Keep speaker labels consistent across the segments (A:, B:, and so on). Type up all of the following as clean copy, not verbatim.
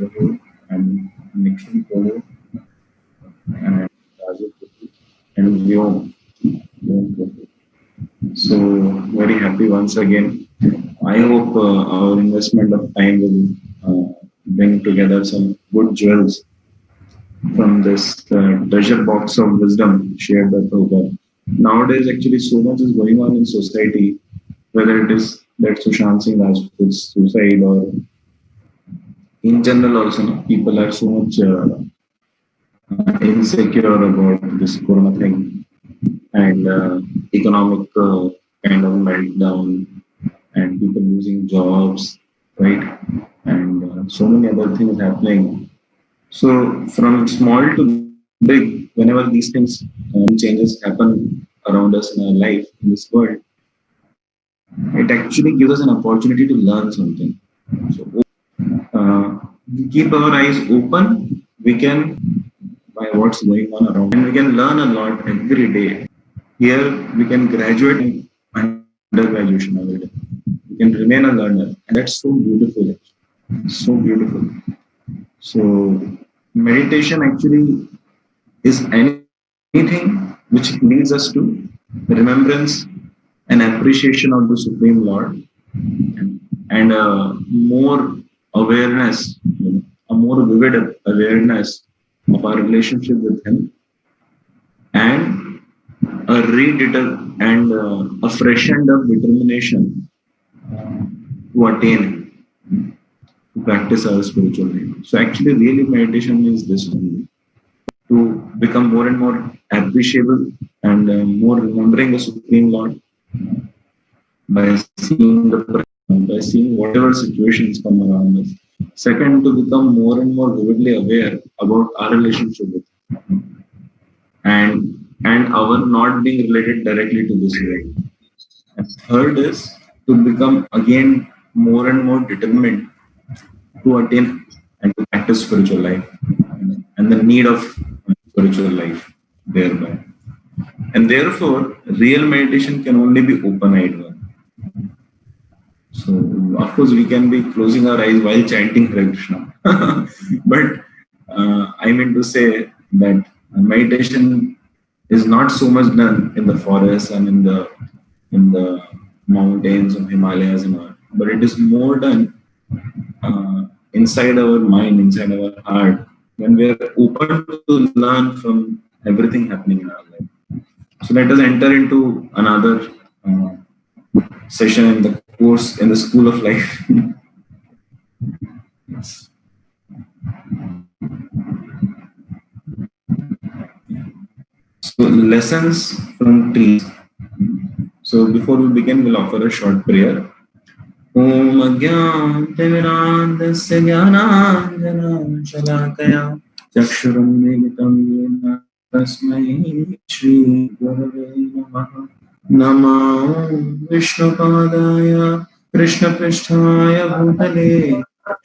A: Prabhu and Nikhil Prabhu and Raju Prabhu and Vyom Prabhu. So very happy once again. I hope our investment of time will bring together some good jewels from this treasure box of wisdom shared by Prabhupada. Nowadays, actually, so much is going on in society, whether it is that Sushant Singh Rajput's suicide or in general also, no, people are so much insecure about this corona thing and economic kind of meltdown and people losing jobs, right? And so many other things happening. So from small to big, whenever these things changes happen around us in our life in this world, it actually gives us an opportunity to learn something. So we keep our eyes open, we can by what's going on around, and we can learn a lot every day. Here we can graduate in undergraduation every day. We can remain a learner, and that's so beautiful. So beautiful. So meditation actually is anything which leads us to remembrance and appreciation of the Supreme Lord and a more awareness, a more vivid awareness of our relationship with Him and a freshened up determination to attain Him, to practice our spiritual life. So actually, really meditation is this only to become more and more appreciable and more remembering the Supreme Lord by seeing by seeing whatever situations come around us. Second, to become more and more vividly aware about our relationship with Him and our not being related directly to this world. And third is to become again more and more determined to attain and to practice spiritual life and the need of spiritual life thereby. And therefore, real meditation can only be open-eyed one. So, of course, we can be closing our eyes while chanting Hare Krishna. But I mean to say that meditation is not so much done in the forests and in the mountains of Himalayas and all, but it is more done inside our mind, inside our heart, when we are open to learn from everything happening in our life. So let us enter into another session in the course in the school of life. Yes. So lessons from trees. So before we begin, we'll offer a short prayer. Om Ajnantimirandasya Jnananjana Shalakaya Chakshurummilitam Yena Tasmai Shri Gurave Namaha Namo Vishnupadaya Krishna Pristhaya Bhutale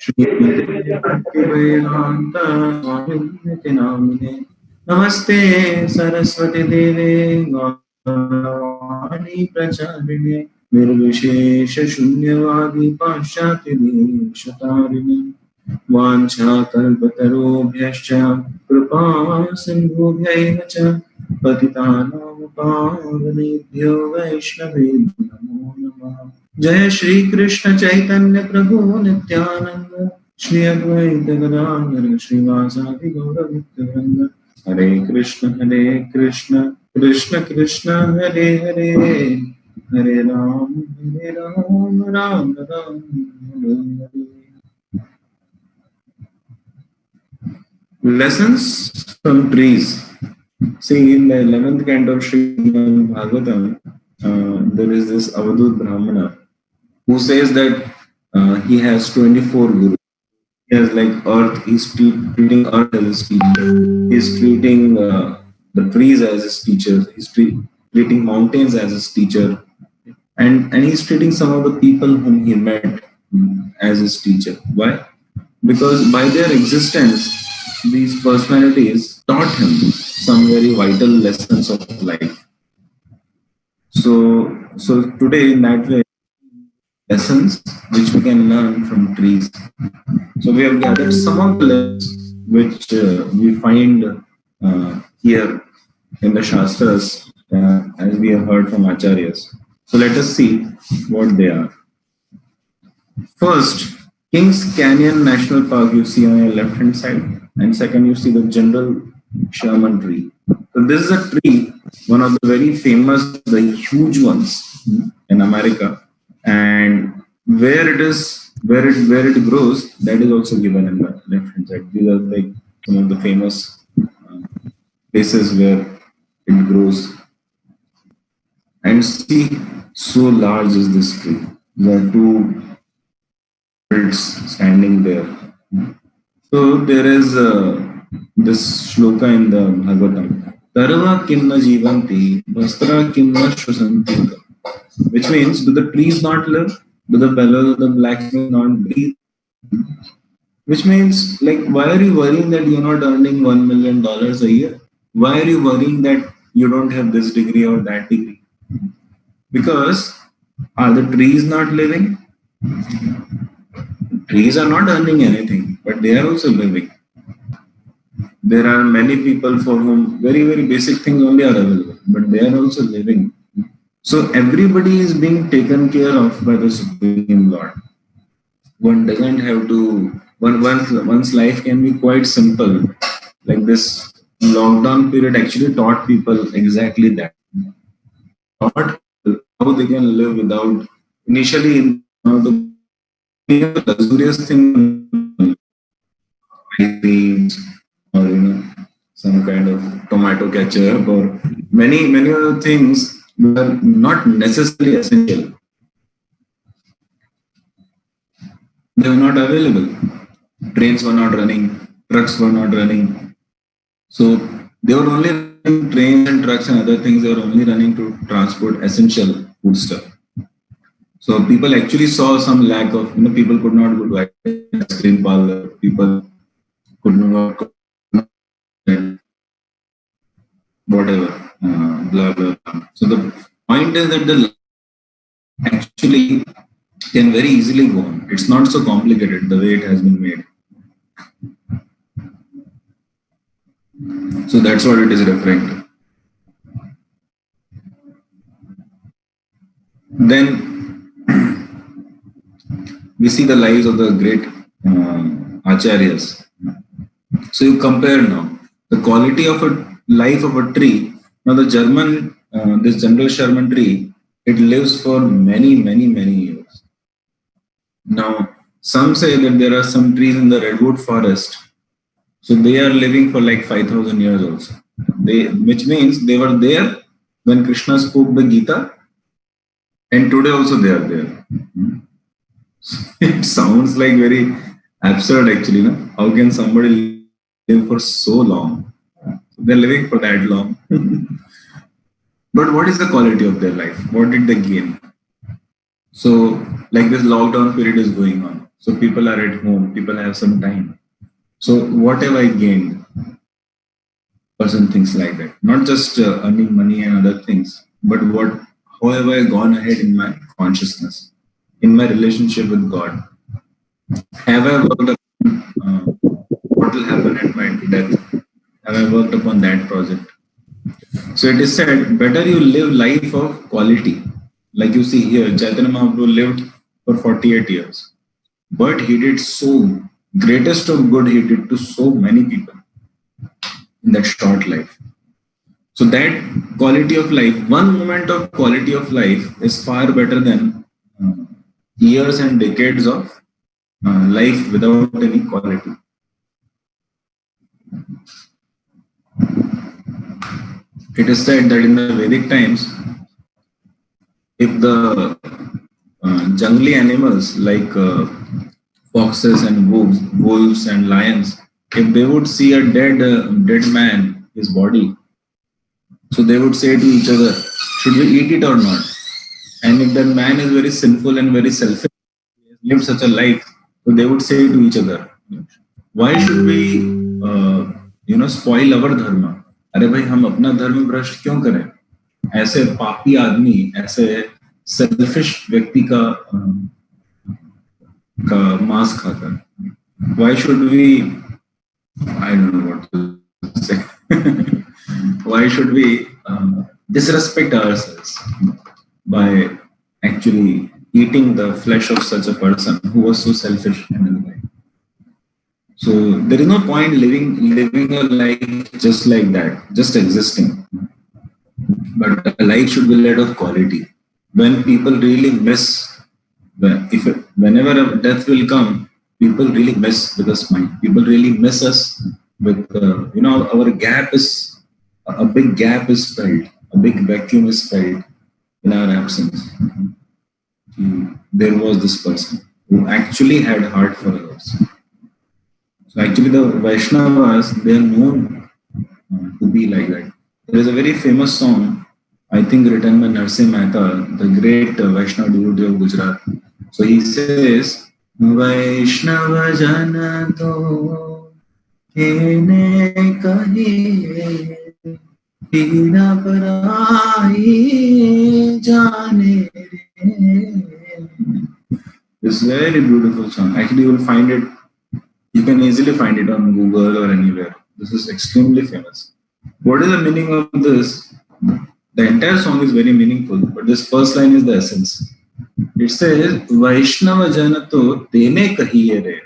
A: Shrimate Bhaktivedanta Swamiti Namine Namaste Saraswati Deve Gaurani Pracharine निर्विशेष शून्यवादी पाश्चात्य देशतारिणे वाञ्छाकल्पतरुभ्यश्च कृपा सिन्धुभ्यैव च पतितानां पावनेभ्यो वैष्णवेभ्यो नमो नमः। जय श्री कृष्ण चैतन्य प्रभु नित्यानंद श्री अद्वैत गदाधर श्रीवासादि गौरभक्तवृंद हरे Krishna Krishna Krishna Hare Hare Hare Ram, Ram Ram, Hare Hare. Lessons from trees. See, in the 11th canto of Srimad Bhagavatam, there is this Avadut Brahmana who says that he has 24 gurus. He has like earth, he's treating earth as his teacher. He's treating the trees as his teacher. He's treating mountains as his teacher. And he's treating some of the people whom he met as his teacher. Why? Because by their existence, these personalities taught him some very vital lessons of life. So today in that way, lessons which we can learn from trees. So we have gathered some of the lessons which we find here in the Shastras, as we have heard from Acharyas. So let us see what they are. First, Kings Canyon National Park you see on your left hand side, and second you see the General Sherman tree. So this is a tree, one of the very famous, the huge ones in America, and where it grows, that is also given in the left hand side. These are like some of the famous uh, places where it grows. And see, so large is this tree. There are two birds standing there. So there is this shloka in the Bhagavatam. Tarva kimna jivanti, vastra kimna shvasanti. Which means, do the trees not live? Do the bellows of the blacksmith not breathe? Which means, like, why are you worrying that you're not earning $1 million a year? Why are you worrying that you don't have this degree or that degree? Because are the trees not living? Trees are not earning anything, but they are also living. There are many people for whom very, very basic things only are available, but they are also living. So everybody is being taken care of by the Supreme Lord. One doesn't have to, one's life can be quite simple. Like this lockdown period actually taught people exactly that. Taught how they can live without, initially, the luxurious thing, ice creams, or some kind of tomato ketchup, or many other things were not necessarily essential. They were not available. Trains were not running, trucks were not running. So they were only running trains and trucks and other things. They were only running to transport essential food stuff. So people actually saw some lack of, people could not go to ice cream parlor. People could not go, whatever, blah, blah, blah. So the point is that the actually can very easily go on. It's not so complicated the way it has been made. So that's what it is referring to. Then we see the lives of the great Acharyas. So you compare now the quality of a life of a tree. Now the this General Sherman tree, it lives for many, many, many years. Now, some say that there are some trees in the redwood forest, so they are living for like 5,000 years also. Which means they were there when Krishna spoke the Gita, and today also they are there. It sounds like very absurd actually. No? How can somebody live for so long? They're living for that long. But what is the quality of their life? What did they gain? So, like this lockdown period is going on. So people are at home, people have some time. So what have I gained? Or some things like that. Not just earning money and other things, but how have I gone ahead in my consciousness, in my relationship with God? Have I worked upon what will happen at my death? Have I worked upon that project? So it is said, better you live life of quality. Like you see here, Chaitanya Mahaprabhu lived for 48 years. But he did so, greatest of good he did to so many people in that short life. So that quality of life, one moment of quality of life is far better than years and decades of life without any quality. It is said that in the Vedic times, if the jungly animals like foxes and wolves and lions, if they would see a dead man, his body, so they would say to each other, should we eat it or not? And if that man is very sinful and very selfish, he has lived such a life, so they would say to each other, why should we spoil our dharma? अरे भाई हम अपना धर्म भ्रष्ट क्यों करें? ऐसे पापी आदमी, ऐसे सेल्फिश व्यक्ति का मांस खाकर. Why should we? I don't know what to say. Why should we disrespect ourselves by actually eating the flesh of such a person who was so selfish in his life? So there is no point living a life just like that, just existing. But a life should be led of quality. When people really miss, whenever a death will come, people really miss with a smile. People really miss us with our gap is a big gap is felt, a big vacuum is felt in our absence. There was this person who actually had heart for others. So actually, the Vaishnavas, they are known to be like that. There is a very famous song, I think written by Narsim Mehta, the great Vaishnava devotee of Gujarat. So he says, Vaishnava jana to kene kahiye, pina parai jane re. This very beautiful song. Actually, you will find it. You can easily find it on Google or anywhere. This is extremely famous. What is the meaning of this? The entire song is very meaningful, but this first line is the essence. It says, Vaishnava jana to tene kahiye re.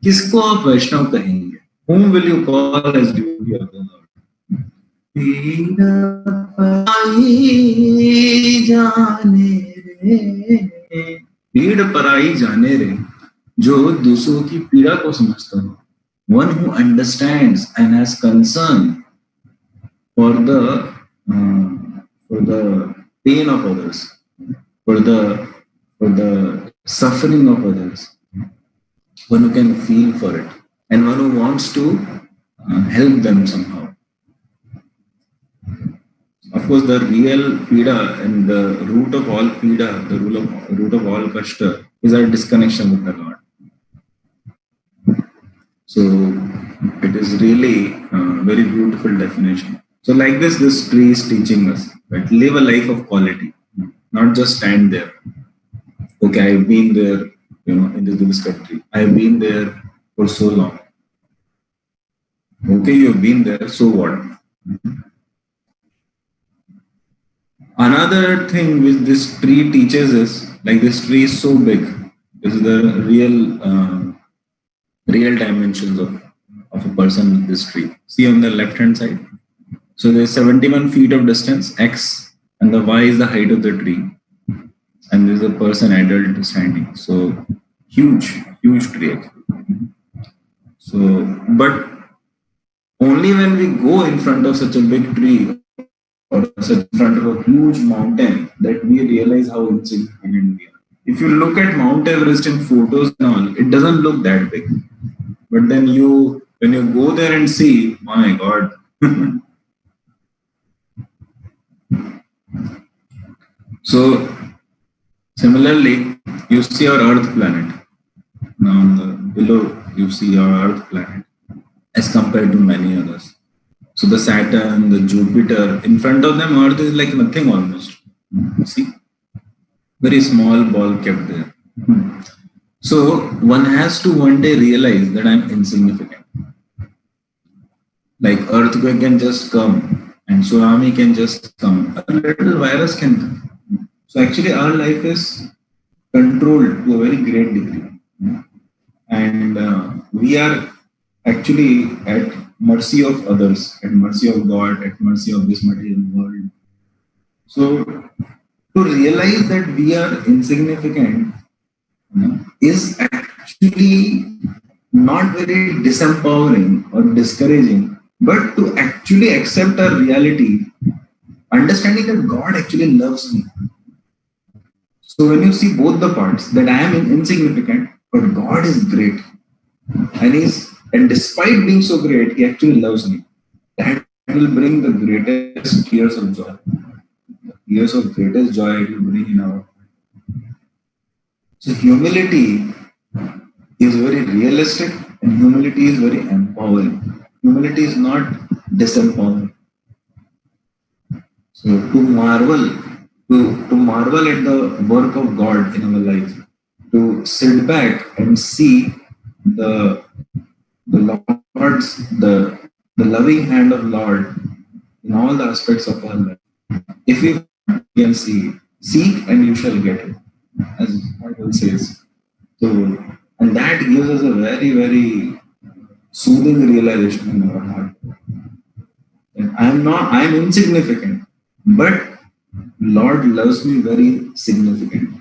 A: Kisko aap Vaishnav kahenge? Whom will you call as devotee of the Lord? Pina parai jane re. पीड़ पराई जाने रे जो दूसरों की पीड़ा को समझता हो. One who understands and has concern for the pain of others, for the suffering of others. One who can feel for it, and one who wants to help them somehow. Of course, the real pida and the root of all pida, the root of all kashta, is our disconnection with the Lord. So it is really a very beautiful definition. So like this tree is teaching us, right? Live a life of quality, not just stand there. Okay, I've been there, in this country. I've been there for so long. Okay, you've been there, so what? Another thing which this tree teaches is, like this tree is so big. This is the real dimensions of a person with this tree. See on the left hand side. So there's 71 feet of distance, X, and the Y is the height of the tree. And there's a person adult standing. So huge tree actually. So, but only when we go in front of such a big tree or such in front of a huge mountain that we realize how insignificant we are. If you look at Mount Everest in photos and all, it doesn't look that big. But then when you go there and see, my God. So similarly, you see our Earth planet. Now below you see our Earth planet as compared to many others. So the Saturn, the Jupiter, in front of them, Earth is like nothing almost. See? Very small ball kept there. So one has to one day realize that I'm insignificant. Like earthquake can just come and tsunami can just come. A little virus can come. So actually our life is controlled to a very great degree. And we are actually at mercy of others, at mercy of God, at mercy of this material world. So to realize that we are insignificant is actually not very disempowering or discouraging, but to actually accept our reality, understanding that God actually loves me. So when you see both the parts, that I am insignificant, but God is great, and despite being so great, He actually loves me. That will bring the greatest tears of joy. The tears of greatest joy it will bring in our. So humility is very realistic and humility is very empowering. Humility is not disempowering. So to marvel at the work of God in our life, to sit back and see the the loving hand of Lord in all the aspects of our life. If we can see it, seek and you shall get it, as Bible says. So, and that gives us a very, very soothing realization in our heart. That I'm insignificant, but Lord loves me very significant.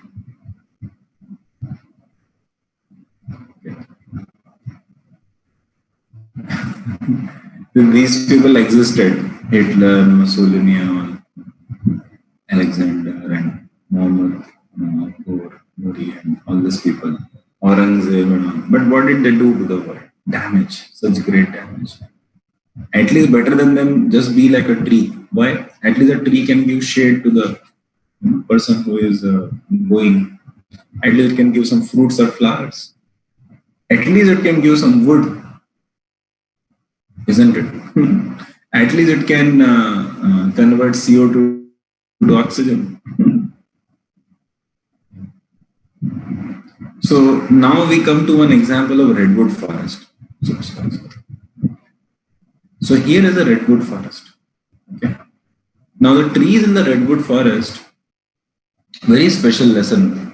A: If these people existed, Hitler, Mussolini, Alexander, and Muhammad, Nuri, and all these people, Aurangzeb, and all. But what did they do to the world? Damage, such great damage. At least better than them, just be like a tree. Why? At least a tree can give shade to the person who is going. At least it can give some fruits or flowers. At least it can give some wood, isn't it? At least it can convert CO2 to oxygen. So now we come to one example of redwood forest. So here is a redwood forest. Okay. Now the trees in the redwood forest, very special lesson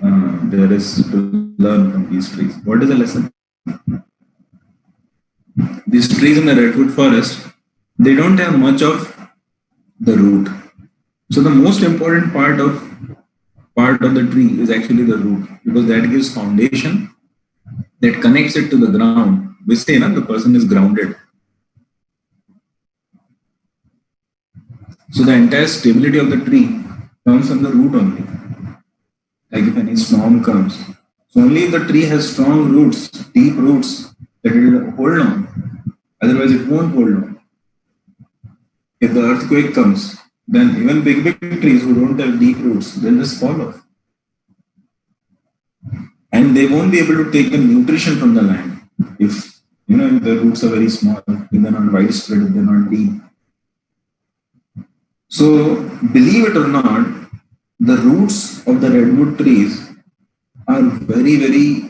A: there is to learn from these trees. What is the lesson? These trees in the redwood forest, they don't have much of the root. So the most important part of the tree is actually the root, because that gives foundation that connects it to the ground. We say the person is grounded. So the entire stability of the tree comes from the root only. Like if any storm comes, so only if the tree has strong roots, deep roots, that it will hold on. Otherwise, it won't hold on. If the earthquake comes, then even big trees who don't have deep roots, they'll just fall off. And they won't be able to take the nutrition from the land if if the roots are very small, if they're not widespread, if they're not deep. So, believe it or not, the roots of the redwood trees are very, very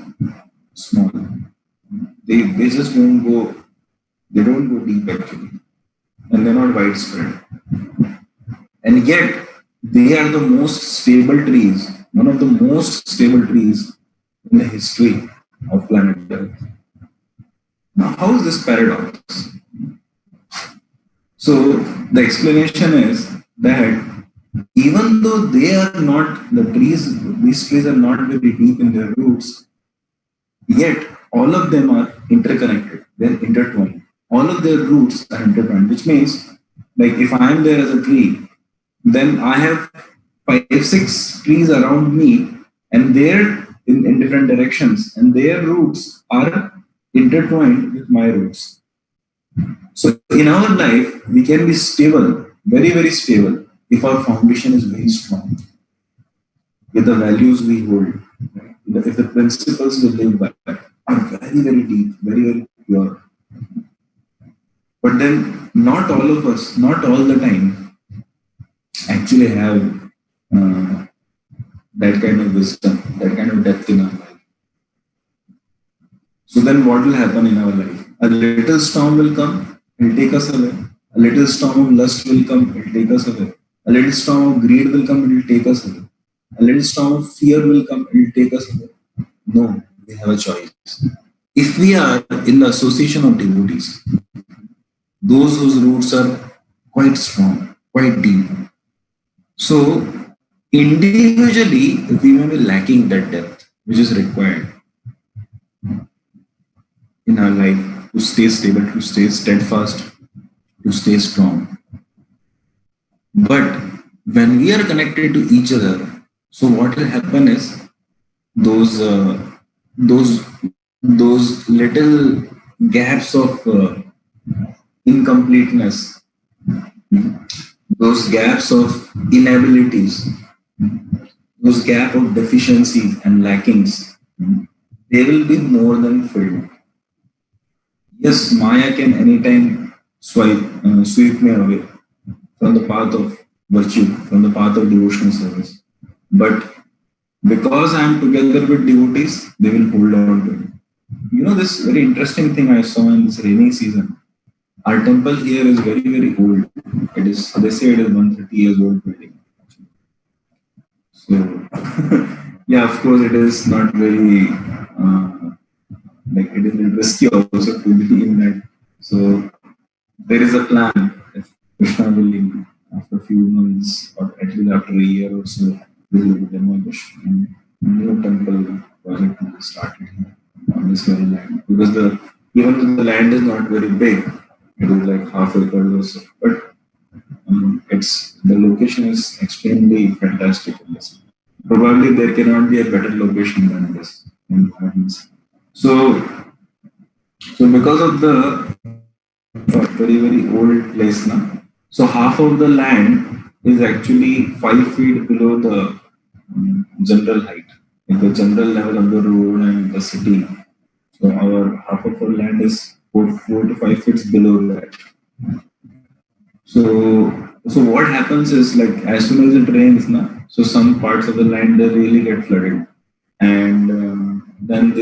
A: small. They just don't go deep actually. And they're not widespread. And yet, they are the most stable trees, one of the most stable trees in the history of planet Earth. Now, how is this paradox? So, the explanation is that even though these trees are not very deep in their roots, yet all of them are interconnected, they're intertwined. All of their roots are intertwined, which means, like if I am there as a tree, then I have 5-6 trees around me, and they're in different directions, and their roots are intertwined with my roots. So in our life, we can be stable, very, very stable, if our foundation is very strong, if the values we hold, right? If the principles we live by are very, very deep, very, very pure. But then not all of us, not all the time, actually have that kind of wisdom, that kind of depth in our life. So then what will happen in our life? A little storm will come, it will take us away. A little storm of lust will come, it will take us away. A little storm of greed will come, it will take us away. A little storm of fear will come, it will take us away. No, we have a choice. If we are in the association of devotees, those whose roots are quite strong, quite deep. So, individually, we may be lacking that depth which is required in our life to stay stable, to stay steadfast, to stay strong. But when we are connected to each other, so what will happen is those little gaps of incompleteness, those gaps of inabilities, those gap of deficiencies and lackings, they will be more than filled. Yes, Maya can anytime sweep me away from the path of virtue, from the path of devotional service. But Because I am together with devotees, they will hold on to me. This very interesting thing I saw in this rainy season. Our temple here is very, very old. It is, they say it is 130 years old building. So, yeah, of course, it is not very, like, it is risky also to be in that. So, there is a plan. If Krishna will, after a few months, or at least after a year or so, this will be demolished and new temple project will be started here on this very land. Because even though the land is not very big, it is like half acre or so. But it's the location is extremely fantastic in this. Probably there cannot be a better location than this in Gardens. So, so because of the very very old place now, so half of the land is actually 5 feet below the general height, like the general level of the road and the city. So our half of our land is 4 to 5 feet below that. So what happens is like as soon as it rains now, so some parts of the land they really get flooded, and then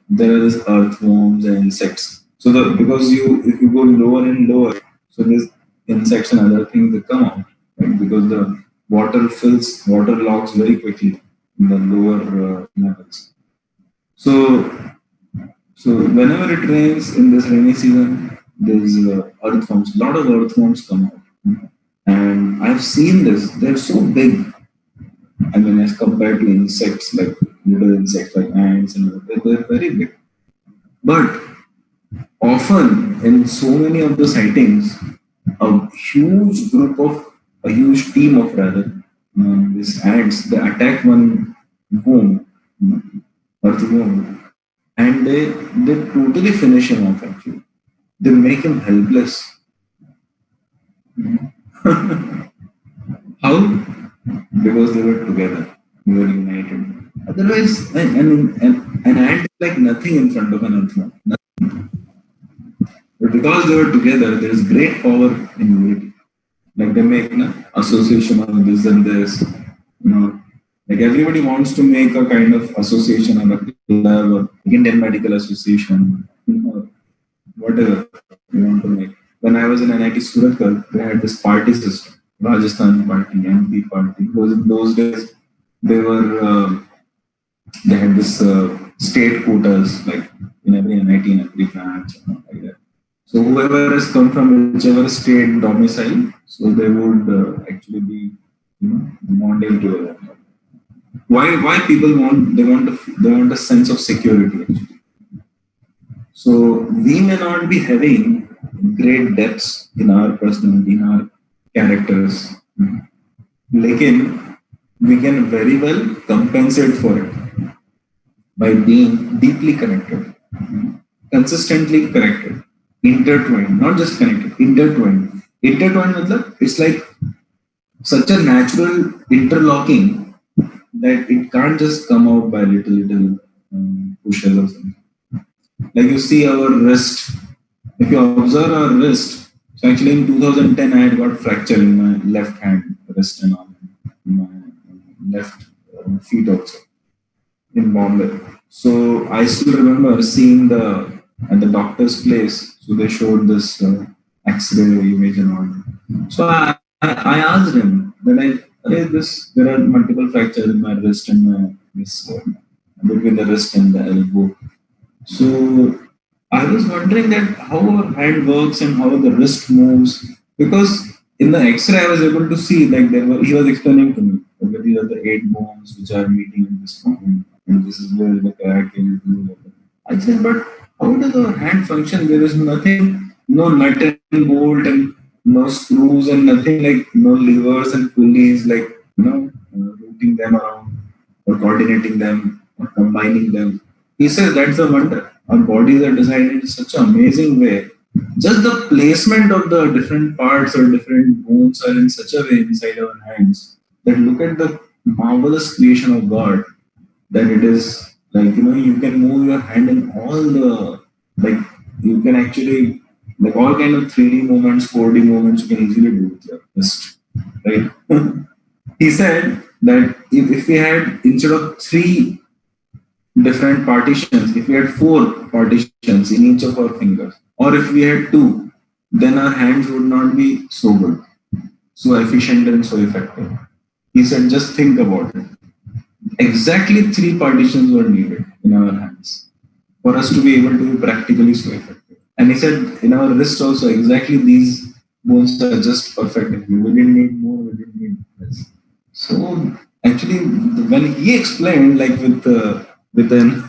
A: there are these earthworms and insects. So because if you go lower and lower, so these insects and other things they come out, right? Because the water logs very quickly in the lower levels. So so whenever it rains in this rainy season, there's earthworms. A lot of earthworms come out, and I've seen this. They're so big. I mean, as compared to insects like little insects like ants and all, they're very big. But often in so many of the sightings, a a huge team of rather, these ants, they attack one worm, earthworm, and they totally finish him off. Actually, they make him helpless. How? Because they were together, they were united. Otherwise, an ant is like nothing in front of an earthworm. But because they were together, there is great power in unity. Like they make association of this and this. You know, like everybody wants to make a kind of association or a club or Indian Medical Association, whatever you want to make. When I was in NIT Surat, they had this party system, Rajasthan party, MP party. Because in those days, they were they had this state quotas like in every NIT, in every branch, like that. So whoever has come from whichever state domicile, so they would actually be, bonding together. Why people they want a sense of security. Actually. So we may not be having great depths in our personality, in our characters, lekin we can very well compensate for it by being deeply connected, consistently connected, intertwined, not just connected, intertwined. Intertwined, matlab, it's like such a natural interlocking that it can't just come out by little pushes or something. Like you see our wrist. If you observe our wrist, so actually in 2010 I had got fracture in my left hand, wrist and arm, in my left feet also in Bombay. So I still remember seeing at the doctor's place. So they showed this X-ray image and all. So I asked him that there are multiple fractures in my wrist and my this between the wrist and the elbow. So I was wondering that how our hand works and how the wrist moves because in the X-ray I was able to see like he was explaining to me that these are the 8 bones which are meeting in this point and this is where the crack is. I said, but how does our hand function? There is nothing, no nut and bolt and no screws and nothing like no levers and pulleys like routing them around or coordinating them or combining them. He says that's the wonder. Our bodies are designed in such an amazing way. Just the placement of the different parts or different bones are in such a way inside our hands that look at the marvelous creation of God that it is like you can move your hand in all the like you can actually like all kind of 3D movements, 4D movements you can easily do with your wrist, right? He said that if we had, instead of three different partitions, if we had four partitions in each of our fingers, or if we had two, then our hands would not be so good, so efficient and so effective. He said, just think about it. Exactly three partitions were needed in our hands for us to be able to be practically so effective. And he said, in our wrist also, exactly these bones are just perfect. We didn't need more, we didn't need less. So actually, when he explained, like with an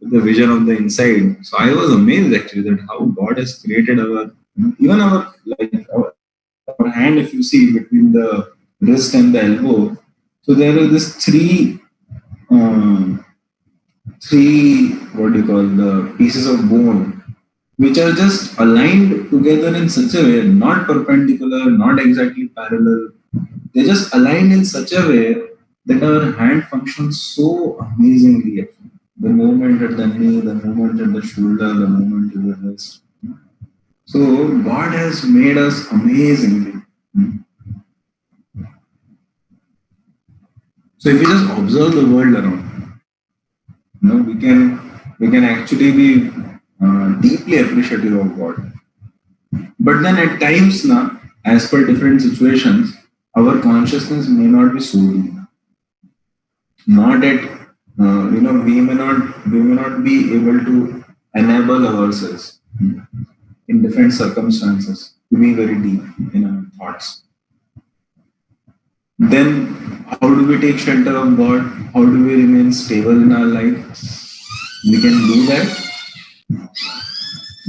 A: with the vision of the inside, so I was amazed actually that how God has created our, even our, like our hand. If you see between the wrist and the elbow, so there are these um, three, what do you call, the pieces of bone, which are just aligned together in such a way, not perpendicular, not exactly parallel. They just aligned in such a way that our hand functions so amazingly. The movement at the knee, the movement at the shoulder, the movement at the wrist. So God has made us amazingly. So if we just observe the world around, we can actually be deeply appreciative of God. But then at times now, as per different situations, our consciousness may not be so deep. Not at we may not be able to enable ourselves in different circumstances to be very deep in our thoughts. Then how do we take shelter of God? How do we remain stable in our life? We can do that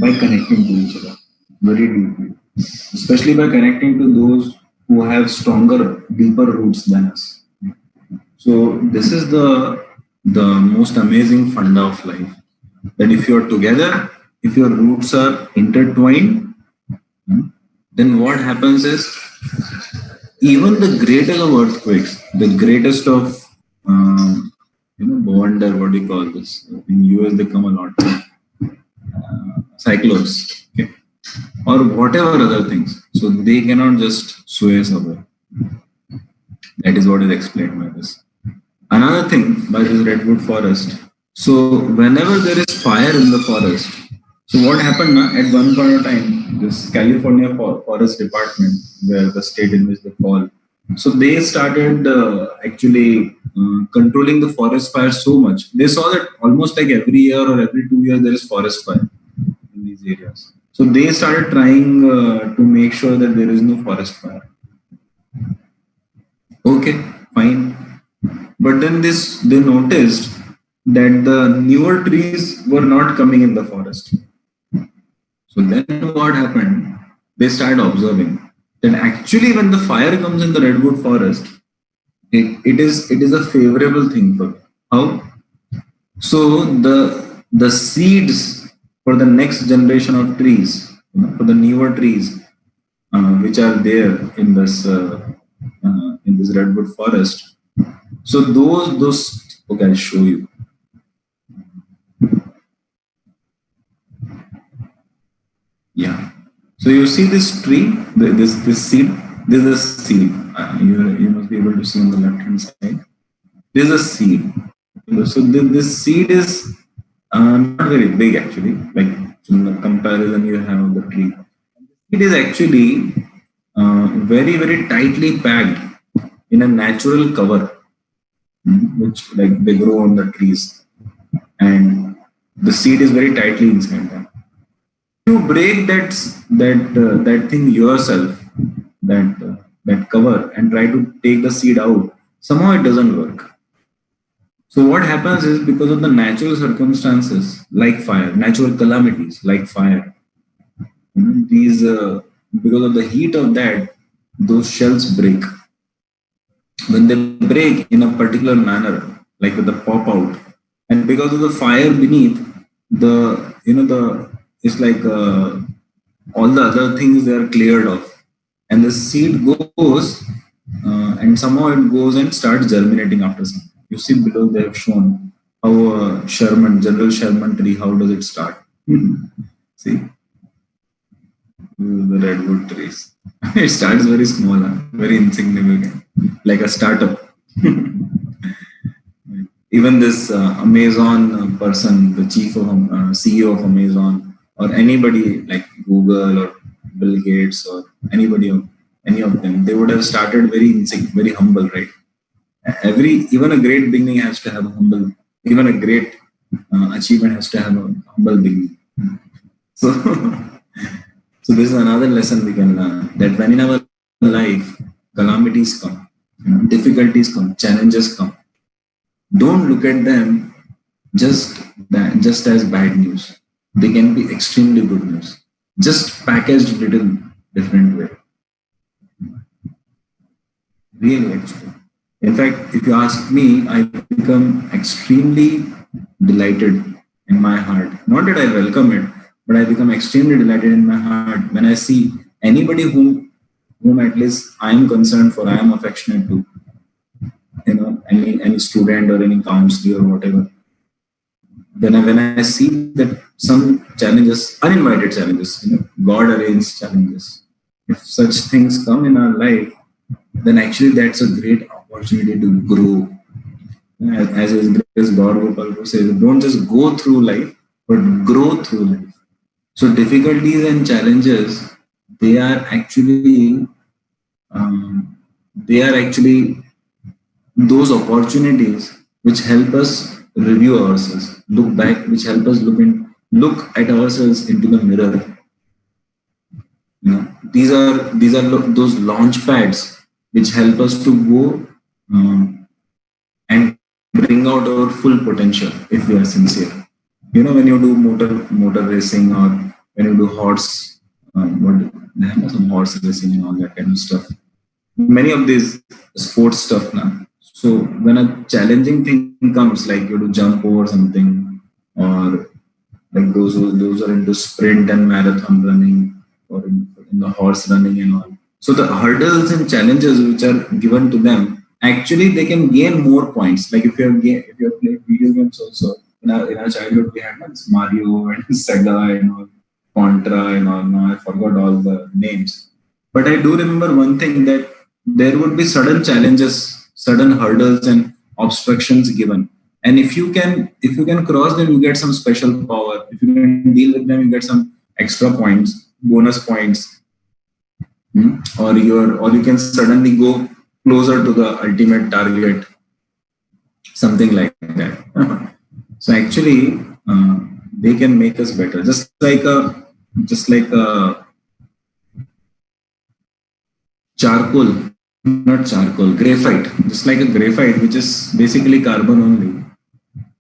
A: by connecting to each other very deeply, especially by connecting to those who have stronger, deeper roots than us. So this is the most amazing funda of life. That if you're together, if your roots are intertwined, then what happens is even the greatest of earthquakes, the greatest of wonder, what do you call this? In US they come a lot. Cyclones, okay, or whatever other things. So they cannot just sway us away. That is what is explained by this. Another thing by this redwood forest. So whenever there is fire in the forest, so what happened now, at one point of time, this California Forest Department, where the state in which they fall, so they started actually controlling the forest fire so much. They saw that almost like every year or every 2 years there is forest fire in these areas. So they started trying to make sure that there is no forest fire. Okay, fine. But then they noticed that the newer trees were not coming in the forest. So then what happened? They started observing that actually when the fire comes in the redwood forest, it is a favorable thing for how. So the seeds for the next generation of trees, for the newer trees, which are there in this redwood forest. So those okay, I'll show you. Yeah. So you see this tree, this seed. This is a seed. You must be able to see on the left hand side. This is a seed. So this seed is not very big actually. Like in the comparison you have of the tree, it is actually very very tightly packed in a natural cover, which like they grow on the trees, and the seed is very tightly inside them. You break that thing yourself, that cover, and try to take the seed out, somehow it doesn't work. So what happens is, because of the natural circumstances like fire, natural calamities like fire, these because of the heat of that, those shells break. When they break in a particular manner, like with the pop out, and because of the fire beneath, the the it's like all the other things, they are cleared off, and the seed goes and somehow it goes and starts germinating after some. You see below they have shown how General Sherman tree, how does it start? See, the redwood trees. It starts very small, very insignificant, like a startup. Even this Amazon person, the chief of CEO of Amazon, or anybody like Google or Bill Gates or anybody of any of them, they would have started very humble, right? Even a great beginning has to have a humble. Even a great achievement has to have a humble beginning. So, so this is another lesson we can learn, that when in our life calamities come, difficulties come, challenges come, don't look at them just as bad news. They can be extremely good news, just packaged little different way. Really, actually. In fact, if you ask me, I become extremely delighted in my heart. Not that I welcome it, but I become extremely delighted in my heart when I see anybody whom at least I am concerned for, I am affectionate to, any student or any counselor or whatever. When I see that some challenges, uninvited challenges, God arranged challenges, if such things come in our life, then actually that's a great opportunity to grow. As His Grace God Gopal says, don't just go through life, but grow through life. So difficulties and challenges, they are actually um, they are actually those opportunities which help us review ourselves, look back, which help us look at ourselves into the mirror. These are those launch pads which help us to go and bring out our full potential if we are sincere. When you do motor racing, or when you do some horse racing and all that kind of stuff, many of these sports stuff now. So when a challenging thing comes, like you do jump over something, or like those are into sprint and marathon running, or in the horse running and all. So the hurdles and challenges which are given to them, actually they can gain more points. Like if you have played video games also, in our childhood we had like Mario and Sega and all, Contra and all. Now I forgot all the names, but I do remember one thing, that there would be sudden challenges, sudden hurdles and obstructions given. And if you can cross them, you get some special power. If you can deal with them, you get some extra points, bonus points. Or you can suddenly go closer to the ultimate target, something like that. So actually, they can make us better, just like a charcoal, not charcoal, graphite, just like a graphite, which is basically carbon only.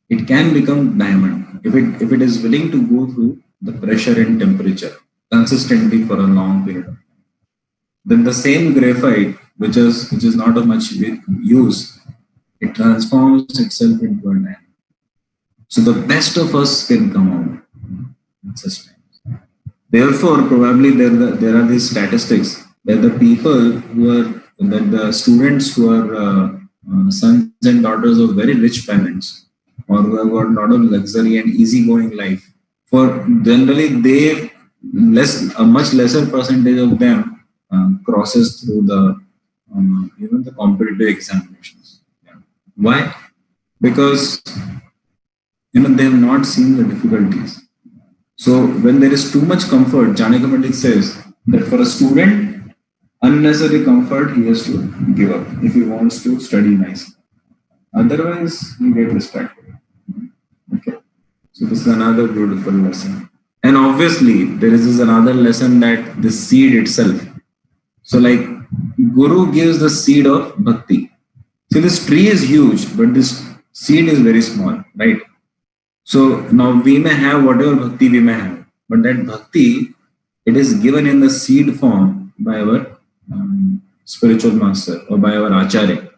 A: It can become diamond if it is willing to go through the pressure and temperature consistently for a long period of time. Then the same graphite, which is not of much use, it transforms itself into a diamond. So the best of us can come out at such times. Therefore, probably there are these statistics that the students who are sons and daughters of very rich parents, or who have got a lot of luxury and easygoing life, for generally a much lesser percentage of them crosses through the competitive examinations. Yeah. Why? Because they have not seen the difficulties. So when there is too much comfort, Janaka Pandit says that for a student, unnecessary comfort he has to give up if he wants to study nicely. Otherwise, he get distracted. Okay. So this is another beautiful lesson. And obviously, there is this another lesson, that the seed itself. So like Guru gives the seed of bhakti. So this tree is huge, but this seed is very small, right? So now we may have whatever bhakti we may have, but that bhakti, it is given in the seed form by our spiritual master, or by our acharya.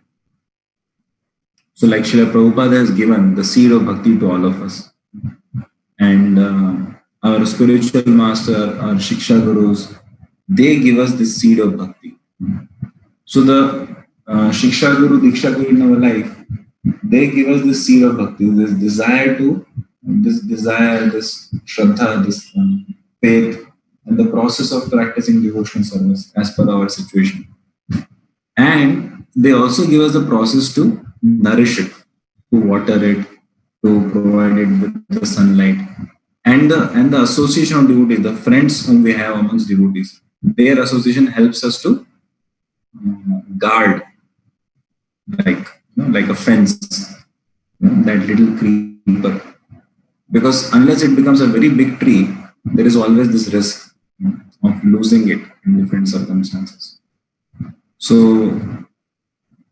A: So like Srila Prabhupada has given the seed of bhakti to all of us. And our spiritual master, our Shiksha Gurus, they give us the seed of bhakti. So the Shiksha Guru, Diksha Guru in our life, they give us the seed of bhakti, this desire, this shraddha, this faith, and the process of practicing devotional service as per our situation. And they also give us the process to nourish it, to water it, to provide it with the sunlight, and the association of devotees, the friends whom we have amongst devotees, their association helps us to guard, like like a fence, that little creeper. Because unless it becomes a very big tree, there is always this risk of losing it in different circumstances. So,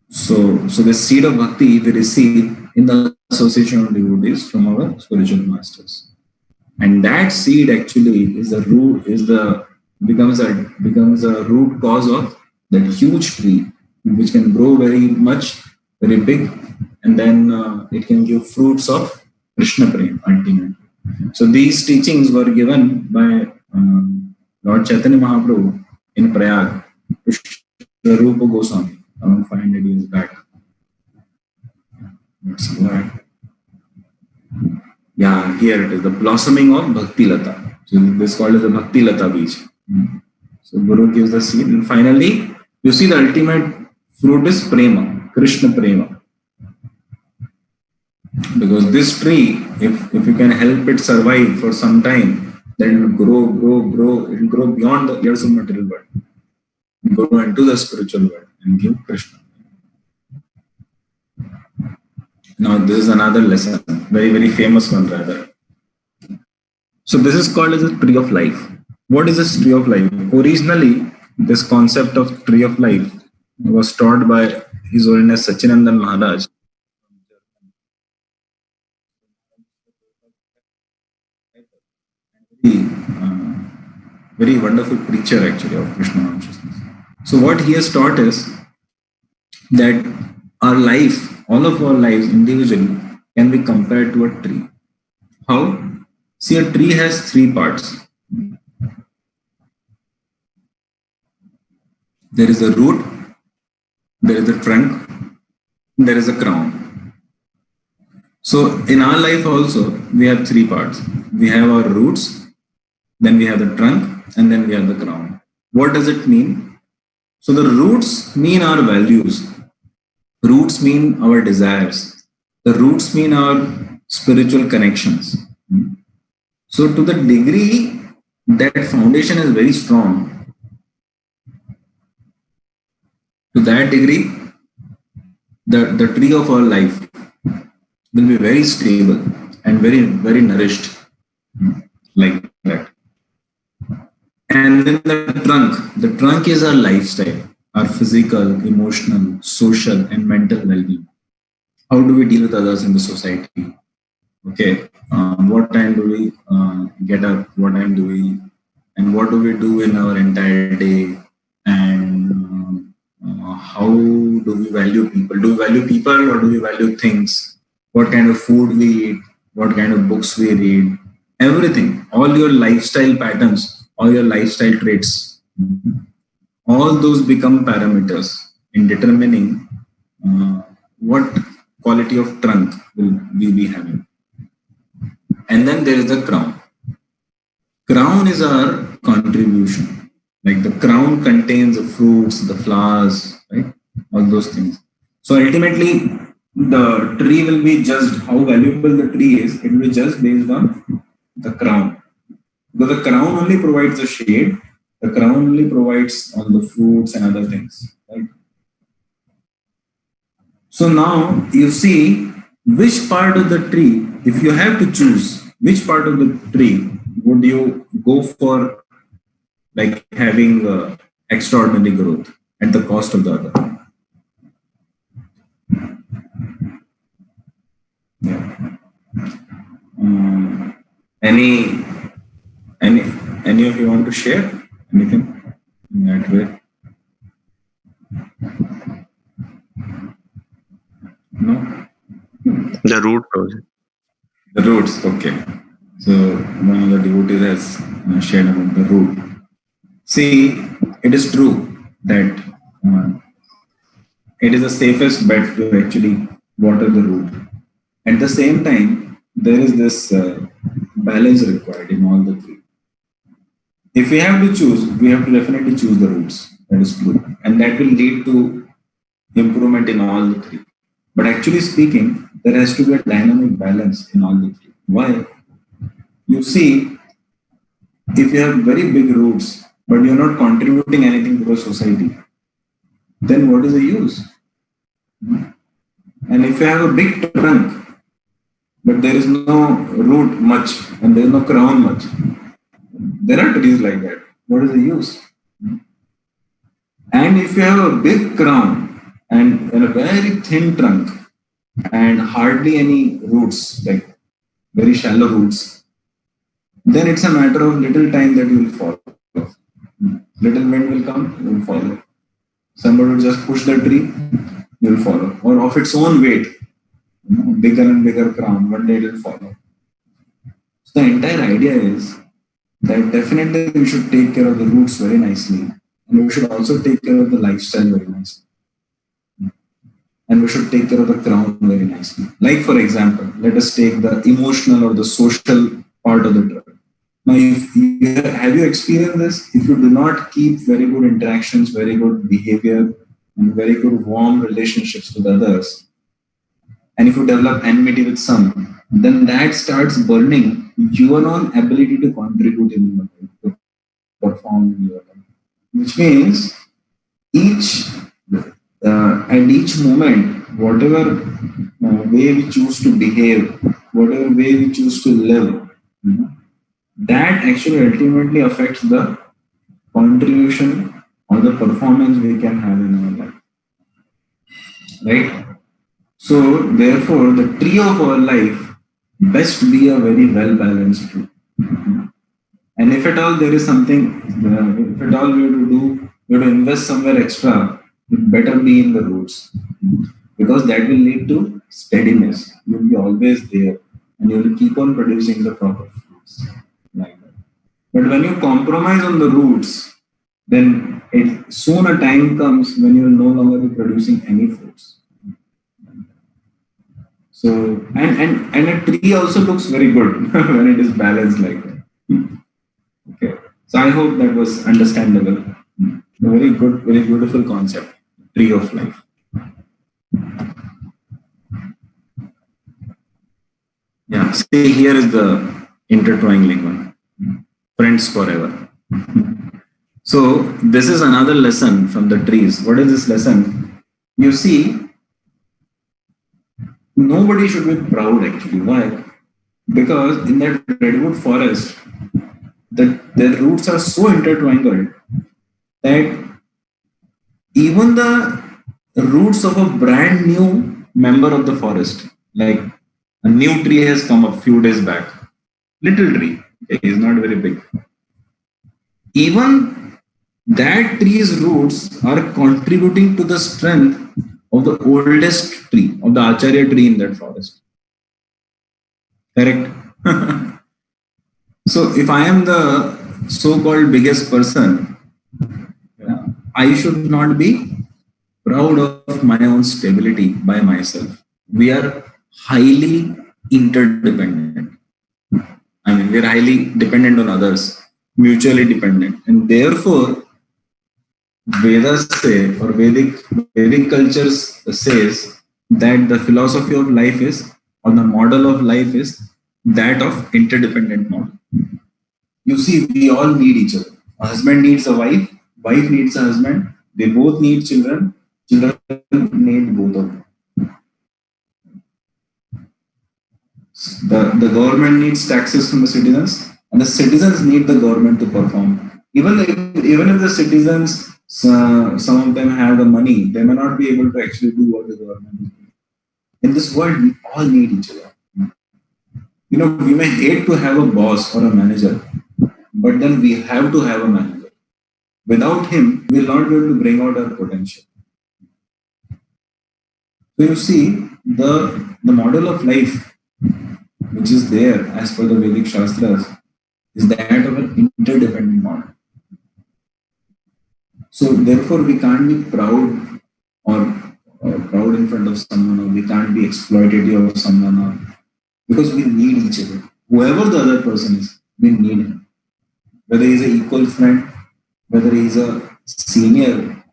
A: so the seed of bhakti we receive in the association of devotees from our spiritual masters, and that seed actually is the root, becomes a root cause of that huge tree, which can grow very big, and then it can give fruits of Krishna Prem ultimately. So these teachings were given by Lord Chaitanya Mahaprabhu in Prayag to Rupa Goswami around 500 years back. Let's see what. Yeah, here it is, the blossoming of Bhakti Lata. So this is called as the Bhakti Lata Beach. So Guru gives the seed, and finally, you see the ultimate fruit is Prema, Krishna Prema. Because this tree, if you can help it survive for some time, then it will grow, it will grow beyond the layers of material world, grow into the spiritual world and give Krishna. Now this is another lesson, very famous one rather. So this is called as a tree of life. What is this tree of life? Originally, this concept of tree of life was taught by His Holiness Sachinandan Maharaj. Very wonderful preacher actually of Krishna consciousness. So what he has taught is that our life, all of our lives individually, can be compared to a tree. How? See, a tree has three parts. There is a root, there is a trunk, there is a crown. So in our life also, we have three parts. We have our roots, then we have the trunk, and then we have the crown. What does it mean? So the roots mean our values. Roots mean our desires. The roots mean our spiritual connections. So to the degree that foundation is very strong, to that degree, the tree of our life will be very stable and very nourished, like that. And then the trunk is our lifestyle, our physical, emotional, social, and mental well-being. How do we deal with others in the society? Okay, what time do we get up? What time do we, and what do we do in our entire day? And how do we value people? Do we value people or do we value things? What kind of food we eat? What kind of books we read? Everything, all your lifestyle patterns, all your lifestyle traits, all those become parameters in determining what quality of trunk will we be having. And then there is the crown. Crown is our contribution. Like the crown contains the fruits, the flowers, right? All those things. So ultimately, the tree will be judged, how valuable the tree is, it will be judged based on the crown. Because the crown only provides the shade, the crown only provides all the fruits and other things, right? So now you see which part of the tree, if you have to choose, which part of the tree would you go for, like having extraordinary growth at the cost of the other? Yeah. Any of you want to share anything in that way? No?
B: The root project.
A: The roots, okay. So one of the devotees has shared about the root. See, it is true that it is the safest bet to actually water the root. At the same time, there is this balance required in all the three. If we have to choose, we have to definitely choose the roots. That is true. And that will lead to improvement in all the three. But actually speaking, there has to be a dynamic balance in all the three. Why? You see, if you have very big roots, but you're not contributing anything to the society, then what is the use? And if you have a big trunk, but there is no root much and there is no crown much, there are trees like that. What is the use? And if you have a big crown and a very thin trunk and hardly any roots, like very shallow roots, then it's a matter of little time that you will fall. Little wind will come, you will follow. Somebody will just push the tree, you will follow. Or of its own weight, bigger and bigger crown, one day it will follow. So the entire idea is that definitely we should take care of the roots very nicely. And we should also take care of the lifestyle very nicely. And we should take care of the crown very nicely. Like for example, let us take the emotional or the social part of the drug. Now, have you experienced this? If you do not keep very good interactions, very good behavior, and very good warm relationships with others, and if you develop enmity with some, then that starts burning your own ability to contribute in your life, to perform in your life. Which means each at each moment, whatever way we choose to behave, whatever way we choose to live, that actually ultimately affects the contribution or the performance we can have in our life. Right? So, therefore, the tree of our life best be a very well balanced tree. And if at all there is something, if at all we have to do, we have to invest somewhere extra, it better be in the roots. Because that will lead to steadiness. You will be always there and you will keep on producing the proper fruits. Like that. But when you compromise on the roots, then soon a time comes when you will no longer be producing any fruits. So and a tree also looks very good when it is balanced like that. Okay. So I hope that was understandable. A very good, very beautiful concept. Tree of life. Yeah. See, here is the intertwining one. Friends forever. So this is another lesson from the trees. What is this lesson? You see, nobody should be proud actually. Why? Because in that redwood forest, their roots are so intertwined that even the roots of a brand new member of the forest, like a new tree has come a few days back, little tree, okay, is not very big. Even that tree's roots are contributing to the strength of the oldest tree, of the Acharya tree in that forest. Correct? So if I am the so-called biggest person, I should not be proud of my own stability by myself. We are highly interdependent. I mean, we are highly dependent on others, mutually dependent. And therefore, Vedas say, or Vedic cultures says that the philosophy of life is, or the model of life is that of interdependent model. You see, we all need each other. A husband needs a wife needs a husband, they both need children need both of them. The government needs taxes from the citizens, and the citizens need the government to perform. Even if the citizens, some of them have the money, they may not be able to actually do what the government is doing. In this world, we all need each other. You know, we may hate to have a boss or a manager, but then we have to have a manager. Without him, we will not be able to bring out our potential. So you see, the model of life which is there as per the Vedic Shastras is that of an interdependent model. So therefore, we can't be proud or proud in front of someone, or we can't be exploitative of someone, or because we need each other. Whoever the other person is, we need him. Whether he's an equal friend, whether he's a senior,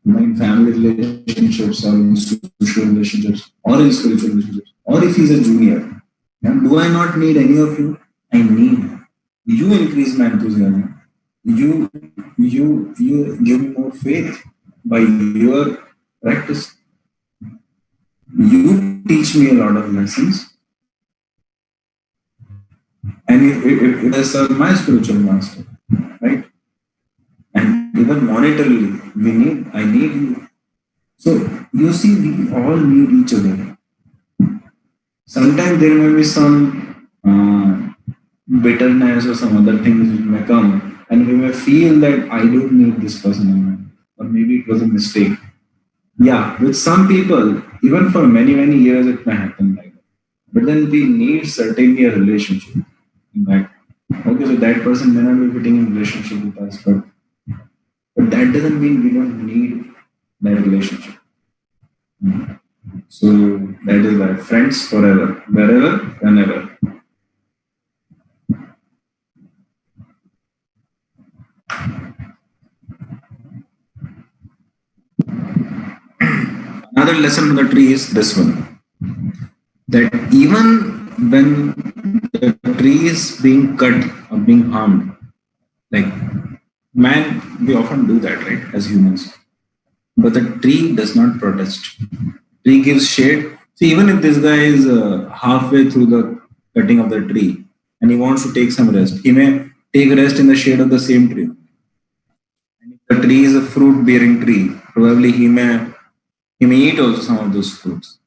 C: in family relationships or in social relationships or in spiritual relationships, or if he's a junior. Do I not need any of you? I need. You increase my enthusiasm. You you give me more faith by your practice. You teach me a lot of lessons. And if there's my spiritual master, right? And even monetarily, I need you. So you see, we all need each other. Sometimes there may be some bitterness or some other things which may come, and we may feel that I don't need this person in my life, or maybe it was a mistake. Yeah, with some people, even for many years, it may happen like that. But then we need certainly a relationship. In that, okay, so that person may not be fitting in relationship with us, but that doesn't mean we don't need that relationship. So that is why friends forever, wherever, whenever. Another lesson from the tree is this one, that even when the tree is being cut or being harmed, like man, we often do that, right, as humans. But the tree does not protest. Tree gives shade. See, even if this guy is halfway through the cutting of the tree and he wants to take some rest, he may take rest in the shade of the same tree. And if the tree is a fruit-bearing tree, probably he may eat also some of those fruits.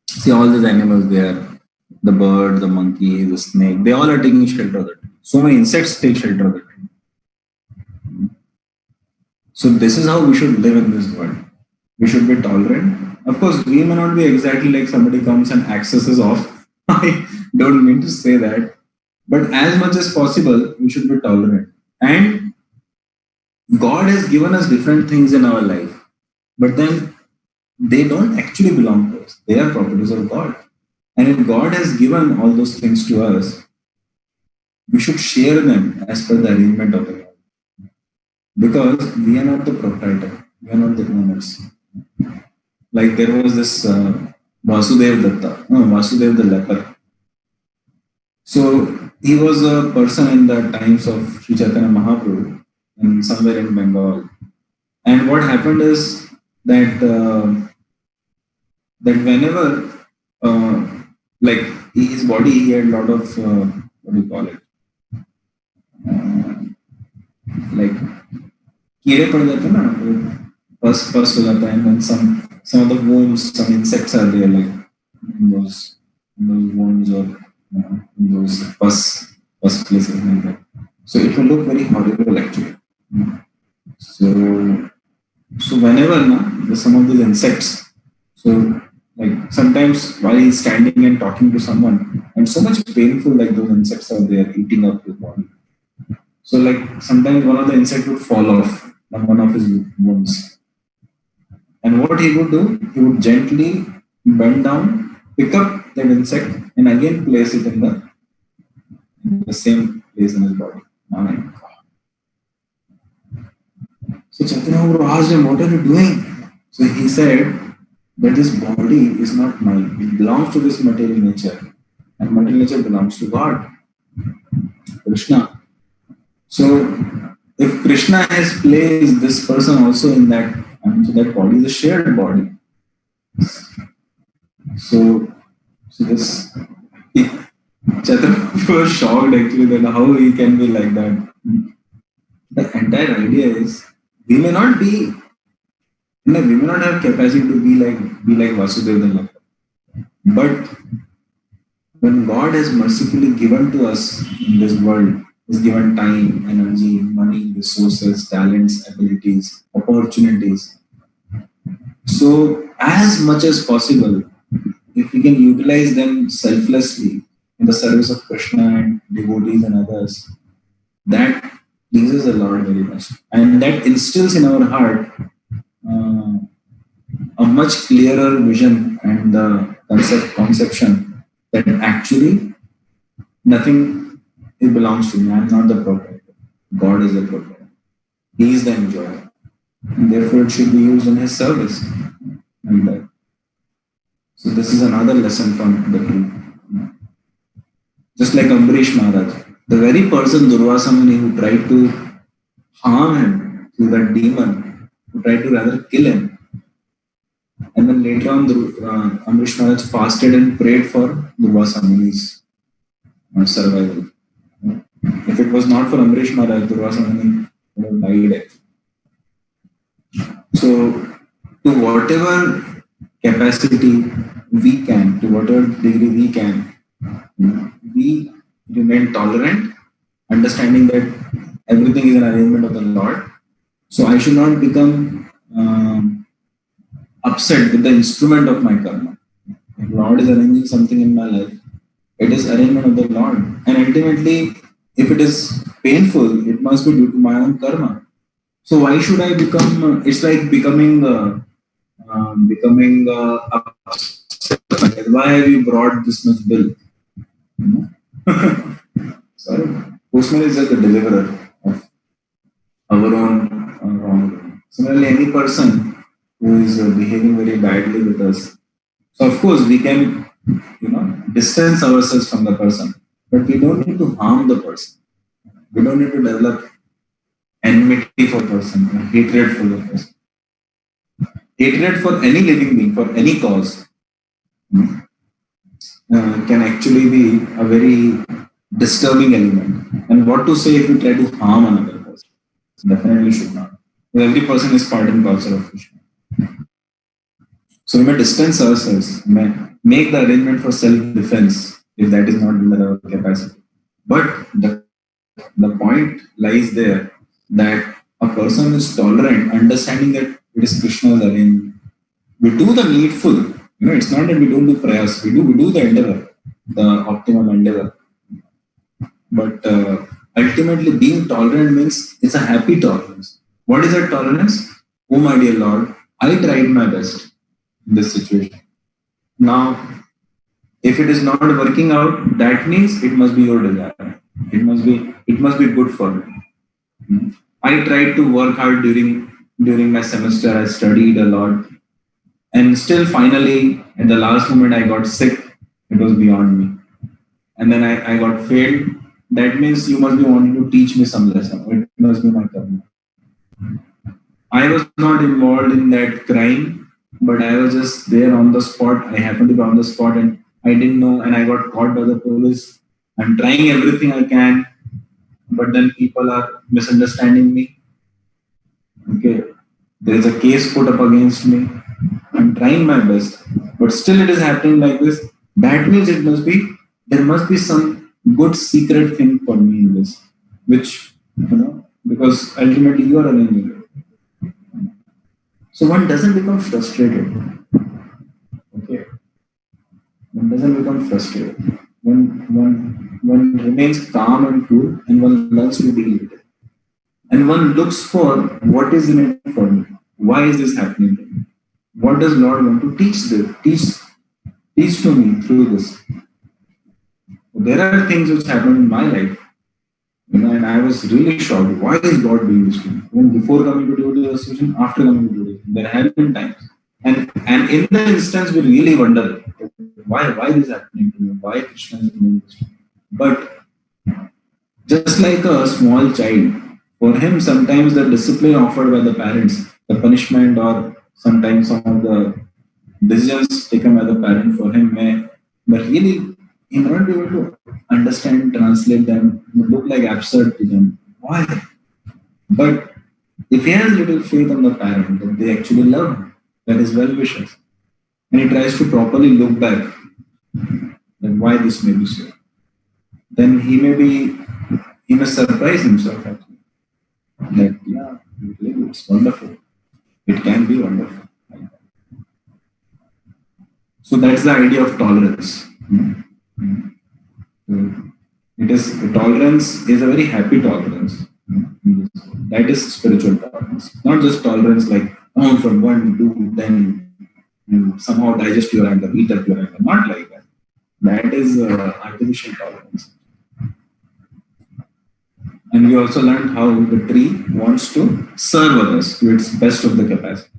C: See, all these animals there, the bird, the monkey, the snake, they all are taking shelter of the tree. So many insects take shelter of the tree. So this is how we should live in this world. We should be tolerant. Of course, we may not be exactly like somebody comes and axes us off. I don't mean to say that. But as much as possible, we should be tolerant. And God has given us different things in our life. But then they don't actually belong to us. They are properties of God. And if God has given all those things to us, we should share them as per the arrangement of the God. Because we are not the proprietor. We are not the owners. Like there was this Vasudev Datta, no, Vasudev the leper. So he was a person in the times of Sri Chaitanya Mahaprabhu, somewhere in Bengal. And what happened is that whenever like his body, he had a lot of what do you call it? Like कीड़े पड़ जाते हैं ना, pus हो जाता है, and then some of the worms, some insects are there, like in those worms or in those pus places like that. So it will look very horrible actually. So whenever there's some of those insects, so like sometimes while he's standing and talking to someone, and so much painful, like those insects are there eating up his body. So like sometimes one of the insects would fall off on one of his wounds. And what he would do, he would gently bend down, pick up that insect, and again place it in the same place in his body. Oh my God. So Chaitanya Guru asked him, what are you doing? So he said that this body is not mine. It belongs to this material nature. And material nature belongs to God, Krishna. So if Krishna has placed this person also in that, so that body is a shared body. So this Chaitanya was shocked actually that how he can be like that. The entire idea is we may not have capacity to be like Vasudeva the Lord. But when God has mercifully given to us in this world, He's given time, energy, money, resources, talents, abilities, opportunities. So as much as possible, if we can utilize them selflessly in the service of Krishna and devotees and others, that pleases the Lord very much. And that instills in our heart a much clearer vision and the conception that actually nothing it belongs to me. I'm not the proprietor. God is the proprietor. He is the enjoyer. and therefore it should be used in his service. And so this is another lesson from the tree. Just like Ambarish Maharaj, the very person Durvasa Muni who tried to harm him through that demon, who tried to rather kill him. And then later on, Ambarish Maharaj fasted and prayed for Durvasa Muni's survival. If it was not for Ambarish Maharaj, Durvasa Muni would have died. So, to whatever capacity we can, to whatever degree we can, we remain tolerant, understanding that everything is an arrangement of the Lord. So I should not become upset with the instrument of my karma. If Lord is arranging something in my life, it is arrangement of the Lord. And ultimately, if it is painful, it must be due to my own karma. So why should I become? It's like becoming upset. Why have you brought this much bill? Sorry, postman is just the deliverer of our own wrongdoing. Similarly, any person who is behaving very badly with us. So of course we can, distance ourselves from the person, but we don't need to harm the person. We don't need to develop enmity for the person, hatred for the person. Hatred for any living being, for any cause, can actually be a very disturbing element. And what to say if we try to harm another person? Definitely should not. Every person is part and parcel of Krishna. So we may distance ourselves, may make the arrangement for self-defense if that is not within our capacity. But the point lies there that a person is tolerant, understanding that it is Krishna's arrangement. We do the needful. It's not that we don't do prayers. We do the endeavor, the optimum endeavor. But ultimately, being tolerant means it's a happy tolerance. What is that tolerance? Oh, my dear Lord, I tried my best in this situation. Now, if it is not working out, that means it must be your desire. It must be good for me. I tried to work hard during my semester. I studied a lot, and still, finally, at the last moment, I got sick. It was beyond me, and then I got failed. That means you must be wanting to teach me some lesson. It must be my karma. I was not involved in that crime, but I was just there on the spot. I happened to be on the spot, and I didn't know, and I got caught by the police. I'm trying everything I can, but then people are misunderstanding me. Okay, there is a case put up against me. I'm trying my best, but still it is happening like this. That means there must be some good secret thing for me in this, which, because ultimately you are arranging it. So one doesn't become frustrated. Okay, one doesn't become frustrated. One remains calm and cool, and one learns to deal with it. And one looks for what is in it for me. Why is this happening to me? What does Lord want to teach to me through this? There are things which happened in my life, and I was really shocked. Why is God doing this to me? Even before coming to devotees association, after coming to devotees, there have been times, and in the instance, we really wonder why this is happening to me? Why Krishna is doing this to me? But just like a small child, for him, sometimes the discipline offered by the parents, the punishment, or sometimes some of the decisions taken by the parent for him but really, he may not be able to understand, translate them, look like absurd to them. Why? But if he has little faith on the parent, that they actually love him, that is well wishes, and he tries to properly look back, then why this may be so, then he may surprise himself actually. That, yeah, really, it's wonderful. It can be wonderful. So that's the idea of tolerance. Tolerance is a very happy tolerance. That is spiritual tolerance. Not just tolerance like from 1 to 10, and somehow digest your anger, eat up your anger. Not like that. That is artificial tolerance. And we also learned how the tree wants to serve others to its best of the capacity.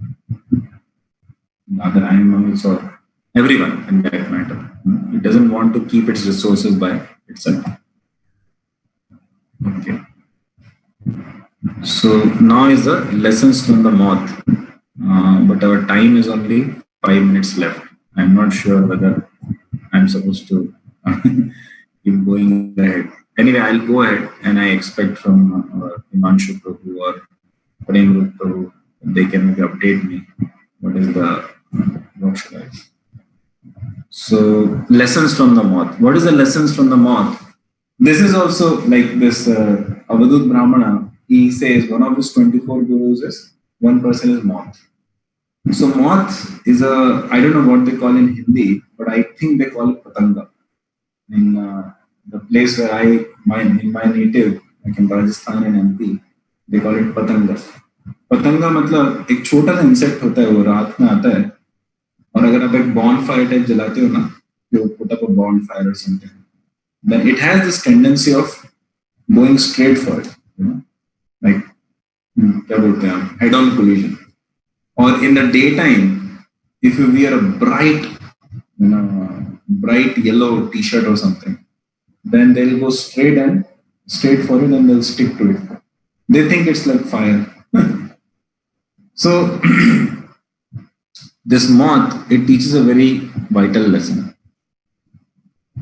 C: Other animals or everyone in that matter. It doesn't want to keep its resources by itself. Okay. So now is the lessons from the moth. But our time is only 5 minutes left. I'm not sure whether I'm supposed to keep going ahead. Anyway, I'll go ahead and I expect from Himanshu Prabhu or Prem Prabhu, they can maybe update me. What is the, what should I say? So, lessons from the moth. What is the lessons from the moth? This is also like this Avadut Brahmana. He says one of his 24 gurus is one person is moth. So moth is a, I don't know what they call in Hindi, but I think they call it patanga. In the place where in my native, like in Rajasthan and MP, they call it patanga. पतंगा मतलब एक छोटा सा insect होता है, वो रात में आता है और अगर आप एक बॉन फायर टाइप जलाते हो ना, you put up a bonfire or something, then it has this tendency of going straight for it, you know, like क्या बोलते हैं आप, head on collision. Or in the daytime, if you wear a bright, you know, bright yellow T-shirt or something, then they'll go straight for it and they'll stick to it. They think it's like fire. So this moth, it teaches a very vital lesson.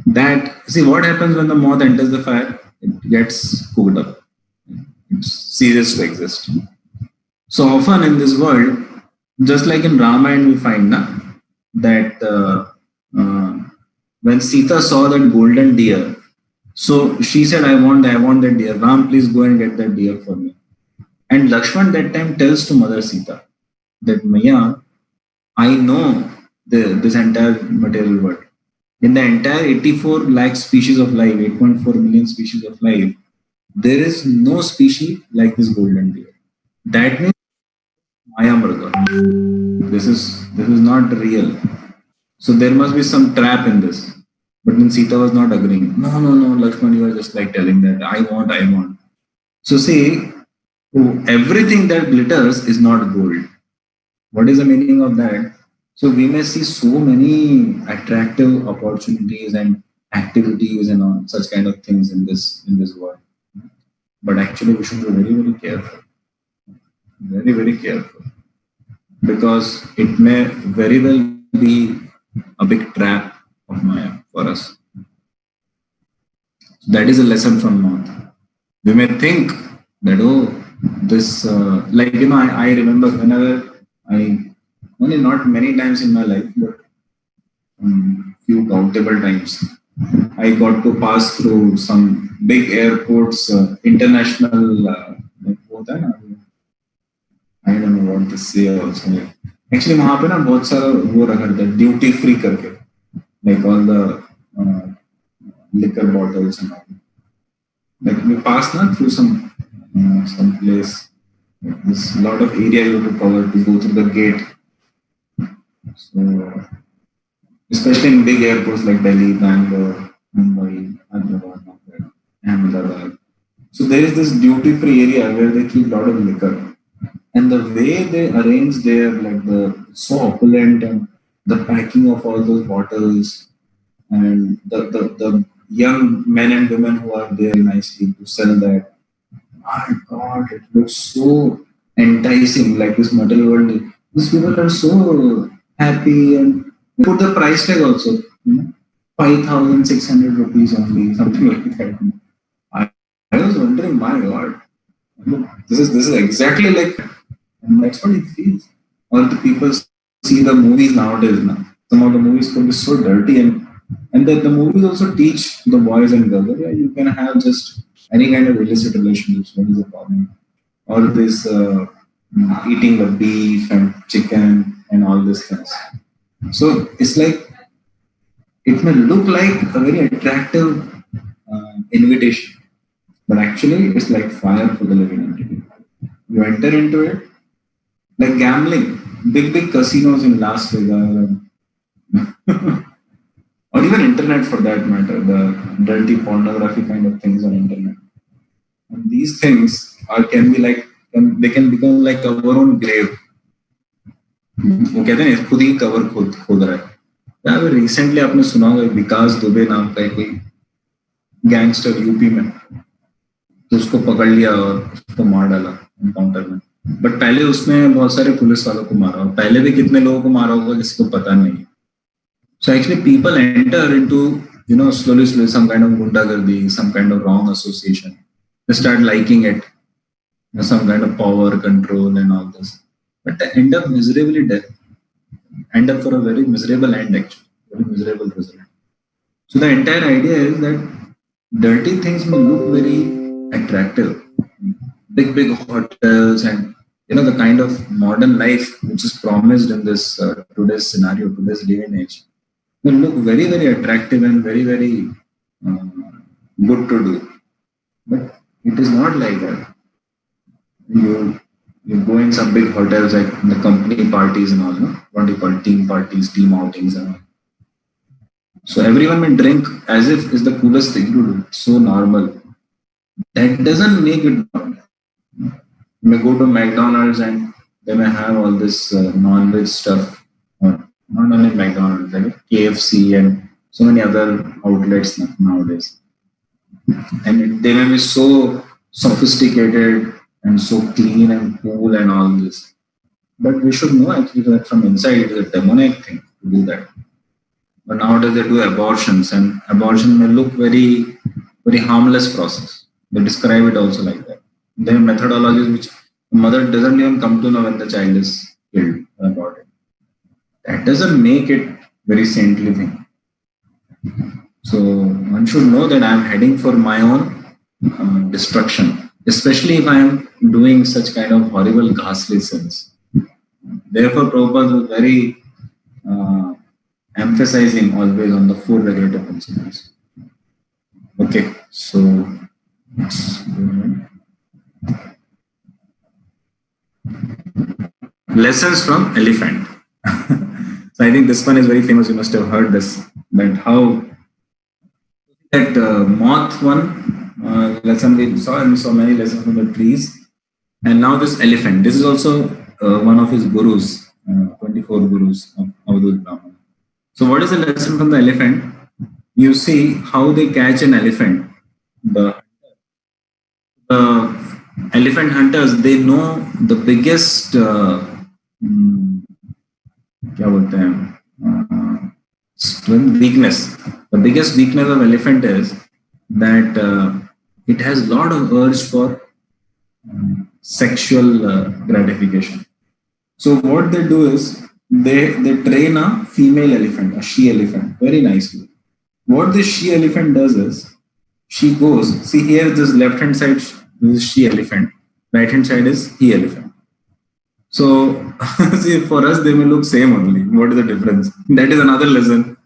C: That, see what happens when the moth enters the fire, it gets cooked up. It's ceases to exist. So often in this world, just like in Ramayana we find that when Sita saw that golden deer, so she said, I want that deer. Ram, please go and get that deer for me. And Lakshman that time tells to Mother Sita that Maya, I know this entire material world. In the entire 84 lakh species of life, 8.4 million species of life, there is no species like this golden deer. That means Maya Murga. This is not real. So there must be some trap in this. But then Sita was not agreeing. No, Lakshman, you are just like telling that I want. So see, everything that glitters is not gold. What is the meaning of that? So we may see so many attractive opportunities and activities and all such kind of things in this world. But actually we should be very, very careful. Very, very careful. Because it may very well be a big trap of Maya for us. That is a lesson from moth. We may think that, this, like, you know, I remember whenever only not many times in my life, but few countable times, I got to pass through some big airports, international, I don't know what to say also. Actually, वहाँ पे ना बहुत सारा वो रखा था duty free करके, like all the liquor bottles and all. Like we passed na through some place. Like, there's a lot of area you have to cover to go through the gate. So, especially in big airports like Delhi, Bangalore, Mumbai, Hyderabad, Ahmedabad. So there is this duty free area where they keep a lot of liquor. And the way they arrange their, like, the so opulent and the packing of all those bottles and the young men and women who are there nicely to sell that. My God, it looks so enticing, like this material world. These people are so happy and they put the price tag also, you know, 5,600 rupees only, something like that. I was wondering, my God, this is exactly like, and that's what it feels. Or the people see the movies nowadays. Some of the movies could be so dirty, and the movies also teach the boys and girls that yeah, you can have just any kind of illicit relationships. What is the problem? Or this eating the beef and chicken and all these things. So it's like it may look like a very attractive invitation, but actually it's like fire for the living entity. You enter into it like gambling, big casinos in Las Vegas, or even internet for that matter, the dirty pornography kind of things on internet. And these things can be like, they can become like our own grave. वो कहते हैं खुद ही cover खोद खोद रहा है. यार recently आपने सुना होगा विकास दुबे नाम का कोई गैंगस्टर यूपी में, तो उसको पकड़ लिया और उसको मार डाला एनकाउंटर में. बट पहले उसने बहुत सारे पुलिस वालों को मारा, और पहले भी कितने लोगों को मारा होगा किसी को पता नहीं. So actually people enter into, slowly some kind of gundagardi, some kind of wrong association. They start liking it, some kind of power control and all this, but they end up miserably dead, end up for a very miserable end actually, very miserable result. So the entire idea is that dirty things may look very attractive, big hotels, and the kind of modern life which is promised in this today's scenario, today's day and age, will look very, very attractive and very, very good to do. But it is not like that. You go in some big hotels like the company parties and all, no? What do you call team parties, team outings and all. So everyone may drink as if it's the coolest thing to do. It's so normal. That doesn't make it normal. You may go to McDonald's and they may have all this non-veg stuff. Not only McDonald's, like KFC and so many other outlets nowadays. And they may be so sophisticated and so clean and cool and all this. But we should know actually that from inside it is a demonic thing to do that. But nowadays they do abortions, and abortion may look very, very harmless process. They describe it also like that. There are methodologies which the mother doesn't even come to know when the child is killed or aborted. That doesn't make it very saintly thing. So one should know that I am heading for my own destruction, especially if I am doing such kind of horrible, ghastly sins. Therefore, Prabhupada was very emphasizing always on the four regulative principles. Okay, so lessons from elephant. So I think this one is very famous. You must have heard this. That how that moth one lesson we saw, and we saw many lessons from the trees. And now this elephant. This is also one of his gurus, 24 gurus of Avadut Brahman. So what is the lesson from the elephant? You see how they catch an elephant. The elephant hunters, they know the biggest weakness. The biggest weakness of elephant is that it has a lot of urge for sexual gratification. So what they do is they train a female elephant, a she elephant, very nicely. What this she elephant does is she goes, see here this left hand side is she elephant, right hand side is he elephant. So see, for us they may look same only. What is the difference? That is another lesson.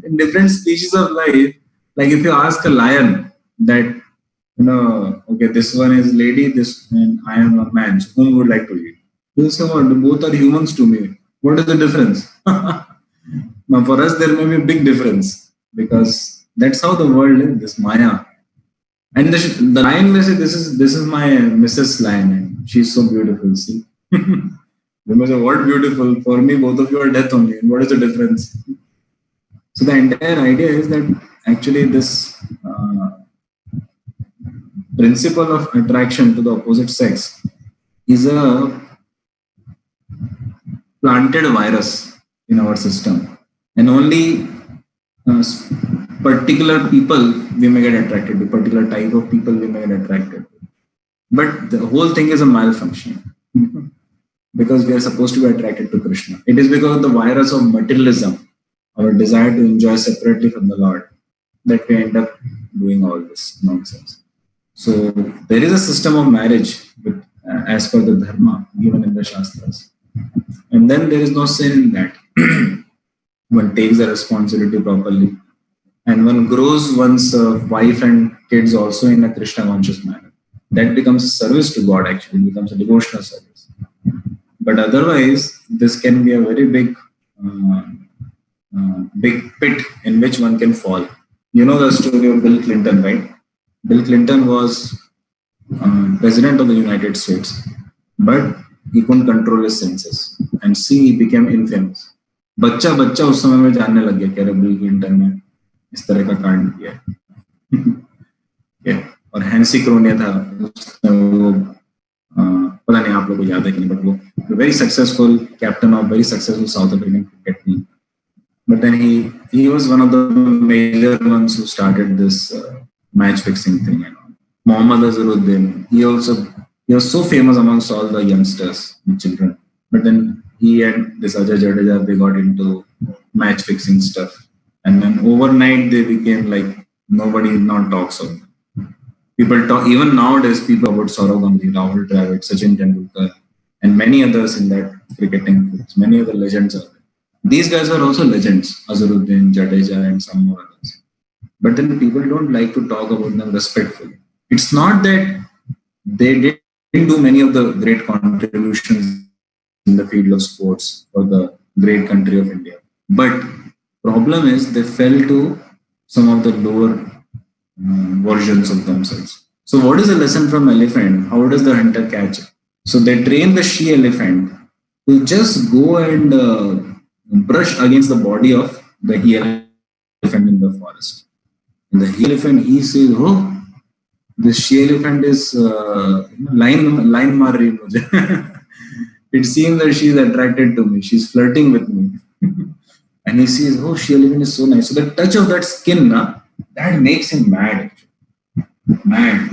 C: In different species of life, like if you ask a lion that, okay, this one is lady, this and I am a man, so whom would like to eat? You say, what? Both are humans to me. What is the difference? Now for us there may be a big difference, because that's how the world is, this Maya. And the lion may say, this is my Mrs. Lion, and she's so beautiful. See, you may say, what beautiful? For me, both of you are death only. And what is the difference? So the entire idea is that actually this principle of attraction to the opposite sex is a planted virus in our system, and only particular people we may get attracted to, particular type of people we may get attracted to. But the whole thing is a malfunction because we are supposed to be attracted to Krishna. It is because of the virus of materialism, our desire to enjoy separately from the Lord, that we end up doing all this nonsense. So there is a system of marriage with, as per the dharma given in the Shastras. And then there is no sin in that. One takes the responsibility properly. And one grows one's wife and kids also in a Krishna conscious manner. That becomes a service to God actually, it becomes a devotional service. But otherwise, this can be a very big pit in which one can fall. You know the story of Bill Clinton, right? Bill Clinton was president of the United States, but he couldn't control his senses. And see, he became infamous. बच्चा बच्चा उस समय में जानने लग गया कि अरे बिल क्लिंटन ने इस तरह का कांड किया है। और हैंसी क्रोनिया था उसने वो पता नहीं आप लोगों को याद है कि नहीं, बट वो very successful captain of very successful south African cricket team. But then he was one of the major ones who started this match fixing thing. And Mohammad Azharuddin, he was so famous amongst all the youngsters, the children. But then he and this Ajay Jadeja, they got into match fixing stuff. And then overnight they became like nobody not talks of them. People talk, even nowadays, people about Saurav Ganguly, Rahul Dravid, Sachin Tendulkar, and many others in that cricketing, many other legends are there. These guys are also legends, Azharuddin, Jadeja, and some more others. But then people don't like to talk about them respectfully. It's not that they didn't do many of the great contributions in the field of sports for the great country of India. But problem is they fell to some of the lower versions of themselves. So what is the lesson from elephant? How does the hunter catch it? So they train the she elephant to just go and brush against the body of the he elephant in the forest. And the he elephant, he says, "Oh, this she elephant is line mar rahi mujhe." It seems that she is attracted to me. She's flirting with me. And he sees, "Oh, she elephant is so nice." So the touch of that skin, that makes him mad. Mad.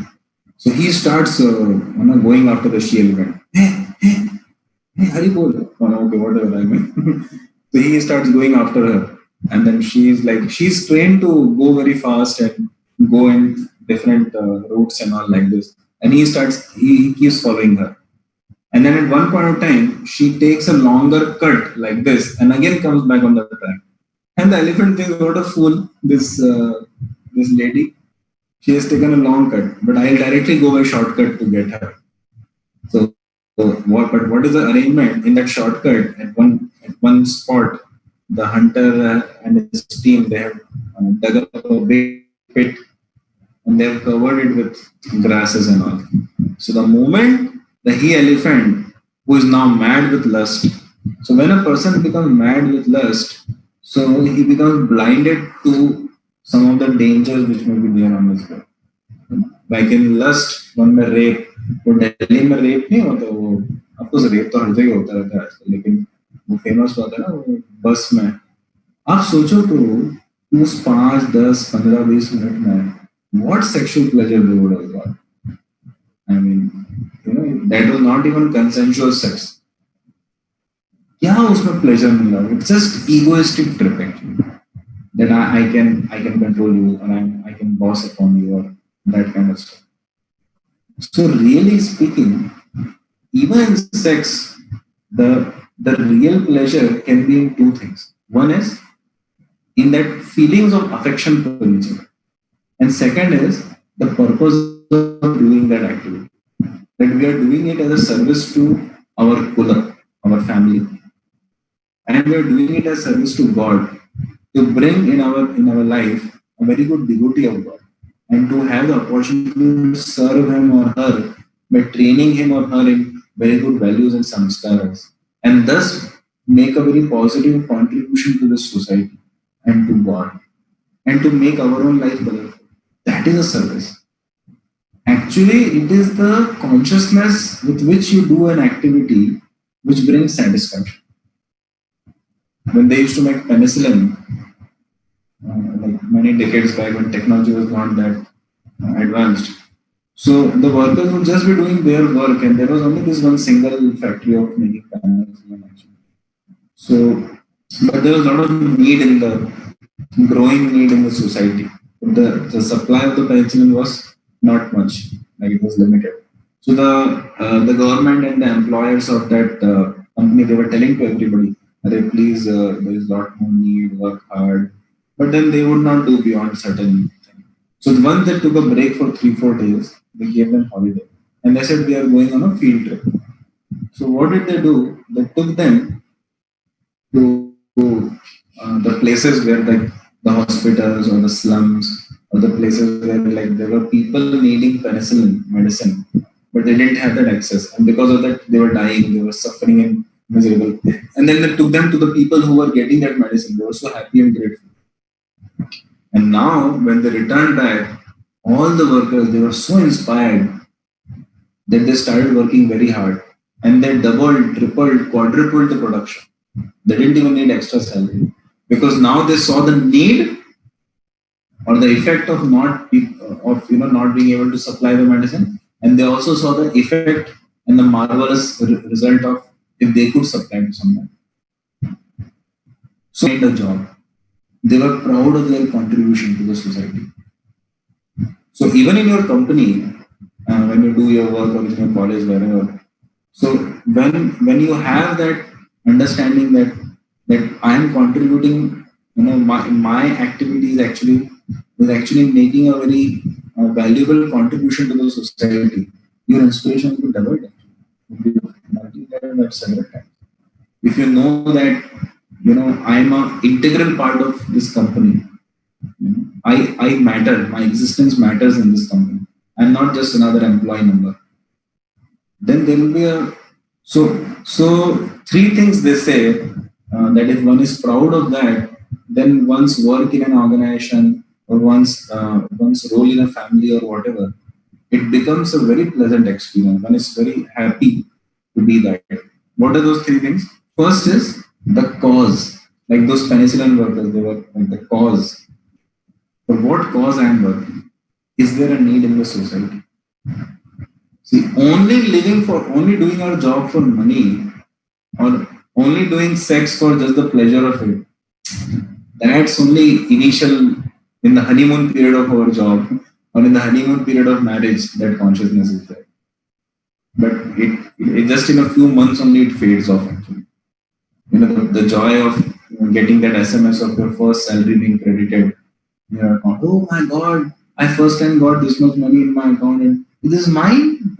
C: So he starts going after the she elephant. Hey, Hari bol. Oh, no, okay, whatever I mean. So he starts going after her, and then she's trained to go very fast and go in different routes and all like this. And he keeps following her. And then at one point of time, she takes a longer cut like this, and again comes back on the track. And the elephant thinks, "What a fool! This lady, she has taken a long cut, but I'll directly go by shortcut to get her." So what is the arrangement in that shortcut? At one spot, the hunter and his team, they have dug up a big pit and they have covered it with grasses and all. So the moment the he elephant, who is now mad with lust, so when a person becomes mad with lust, so he becomes blinded to some of the dangers which may be there on his way. Like in lust, one may rape. वो दिल्ली में rape नहीं होता, वो आपको rape तो हर जगह होता रहता है आजकल, लेकिन वो फेमस होता है ना वो बस में. आप सोचो तो उस 5, 10, 15, 20 मिनट में what sexual pleasure they would have got. I mean, that was not even consensual sex. क्या उसमें pleasure मिला? It's just egoistic trip actually. That I can control you and I can boss upon you or that kind of stuff. So really speaking, even in sex, the real pleasure can be in two things. One is in that feelings of affection for each other. And second is the purpose of doing that activity. That we are doing it as a service to our kula, our family. And we are doing it as service to God, to bring in our life a very good devotee of God. And to have the opportunity to serve him or her by training him or her in very good values and samskaras, and thus make a very positive contribution to the society and to God, and to make our own life better. That is a service. Actually, it is the consciousness with which you do an activity which brings satisfaction. When they used to make penicillin, like many decades back when technology was not that advanced. So the workers would just be doing their work, and there was only this one single factory of making penicillin actually. So, but there was a lot of growing need in the society. The supply of the penicillin was not much, like it was limited. So the government and the employers of that company, they were telling to everybody, please, there is a lot more need, work hard. But then they would not do beyond certain thing. So once they took a break for 3-4 days, they gave them holiday. And they said, we are going on a field trip. So what did they do? They took them to the places where the hospitals or the slums or the places where like there were people needing penicillin medicine, but they didn't have that access, and because of that they were dying, they were suffering in miserable. And then they took them to the people who were getting that medicine. They were so happy and grateful. And now when they returned back, all the workers they were so inspired that they started working very hard, and they doubled, tripled, quadrupled the production. They didn't even need extra salary because now they saw the need or the effect of not being able to supply the medicine, and they also saw the effect and the marvelous result of if they could supply to someone. So they made a job. They were proud of their contribution to the society. So even in your company, when you do your work or in your college, wherever, so when you have that understanding that I am contributing, my activity is actually making a very valuable contribution to the society. Your inspiration will double. You multiply that several times. If you know that I am an integral part of this company. I matter. My existence matters in this company. I'm not just another employee number. Then there will be so three things they say that if one is proud of that, then one's work in an organization or one's role in a family or whatever, it becomes a very pleasant experience. One is very happy to be that. What are those three things? First is the cause. Like those penicillin workers, they were like the cause. For what cause I am working? Is there a need in the society? See, only doing our job for money or only doing sex for just the pleasure of it, that's only initial in the honeymoon period of our job or in the honeymoon period of marriage, that consciousness is there. But it just in a few months only it fades off actually. The joy of getting that SMS of your first salary being credited. Oh my God, I first time got this much money in my account and this is mine.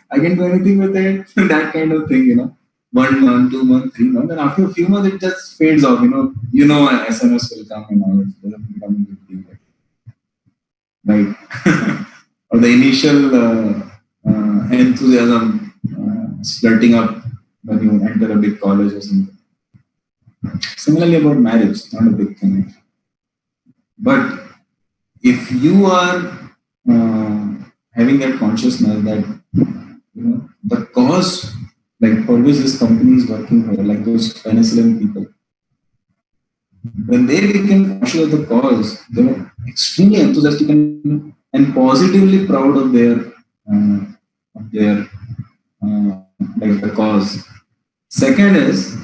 C: I can do anything with it. That kind of thing. 1 month, 2 months, 3 months, and after a few months it just fades off. An SMS will come and all. It doesn't become a big deal, right? Or the initial enthusiasm splurting up when you enter a big college or something. Similarly about marriage, not a big thing. But if you are having that consciousness that the cause, like for which this company is working for, like those penicillin people, when they became conscious of the cause, they were extremely enthusiastic and positively proud of their like the cause. Second is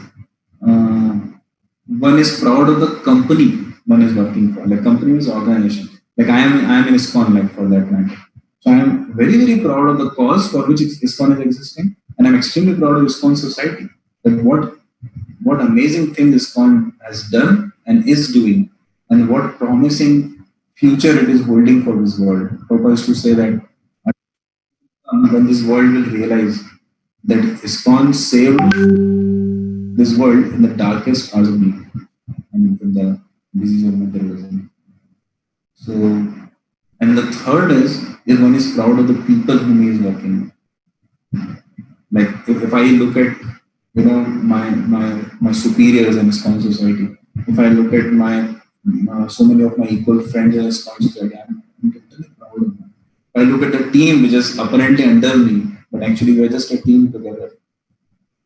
C: one is proud of the company one is working for, like company is organization. Like I am in ISKCON, like for that matter. So I am very, very proud of the cause for which ISKCON is existing, and I'm extremely proud of ISKCON society. That what amazing thing ISKCON has done and is doing, and what promising future it is holding for this world. Prabhu is to say that when this world will realize that ISKCON saved this world in the darkest hours of need, and with the disease of materialism. So, and the third is one is proud of the people whom he is working with. Like if I look at my superiors in ISKCON society, if I look at my so many of my equal friends in ISKCON society, I'm totally proud of them. If I look at the team which is apparently under me, but actually we're just a team together,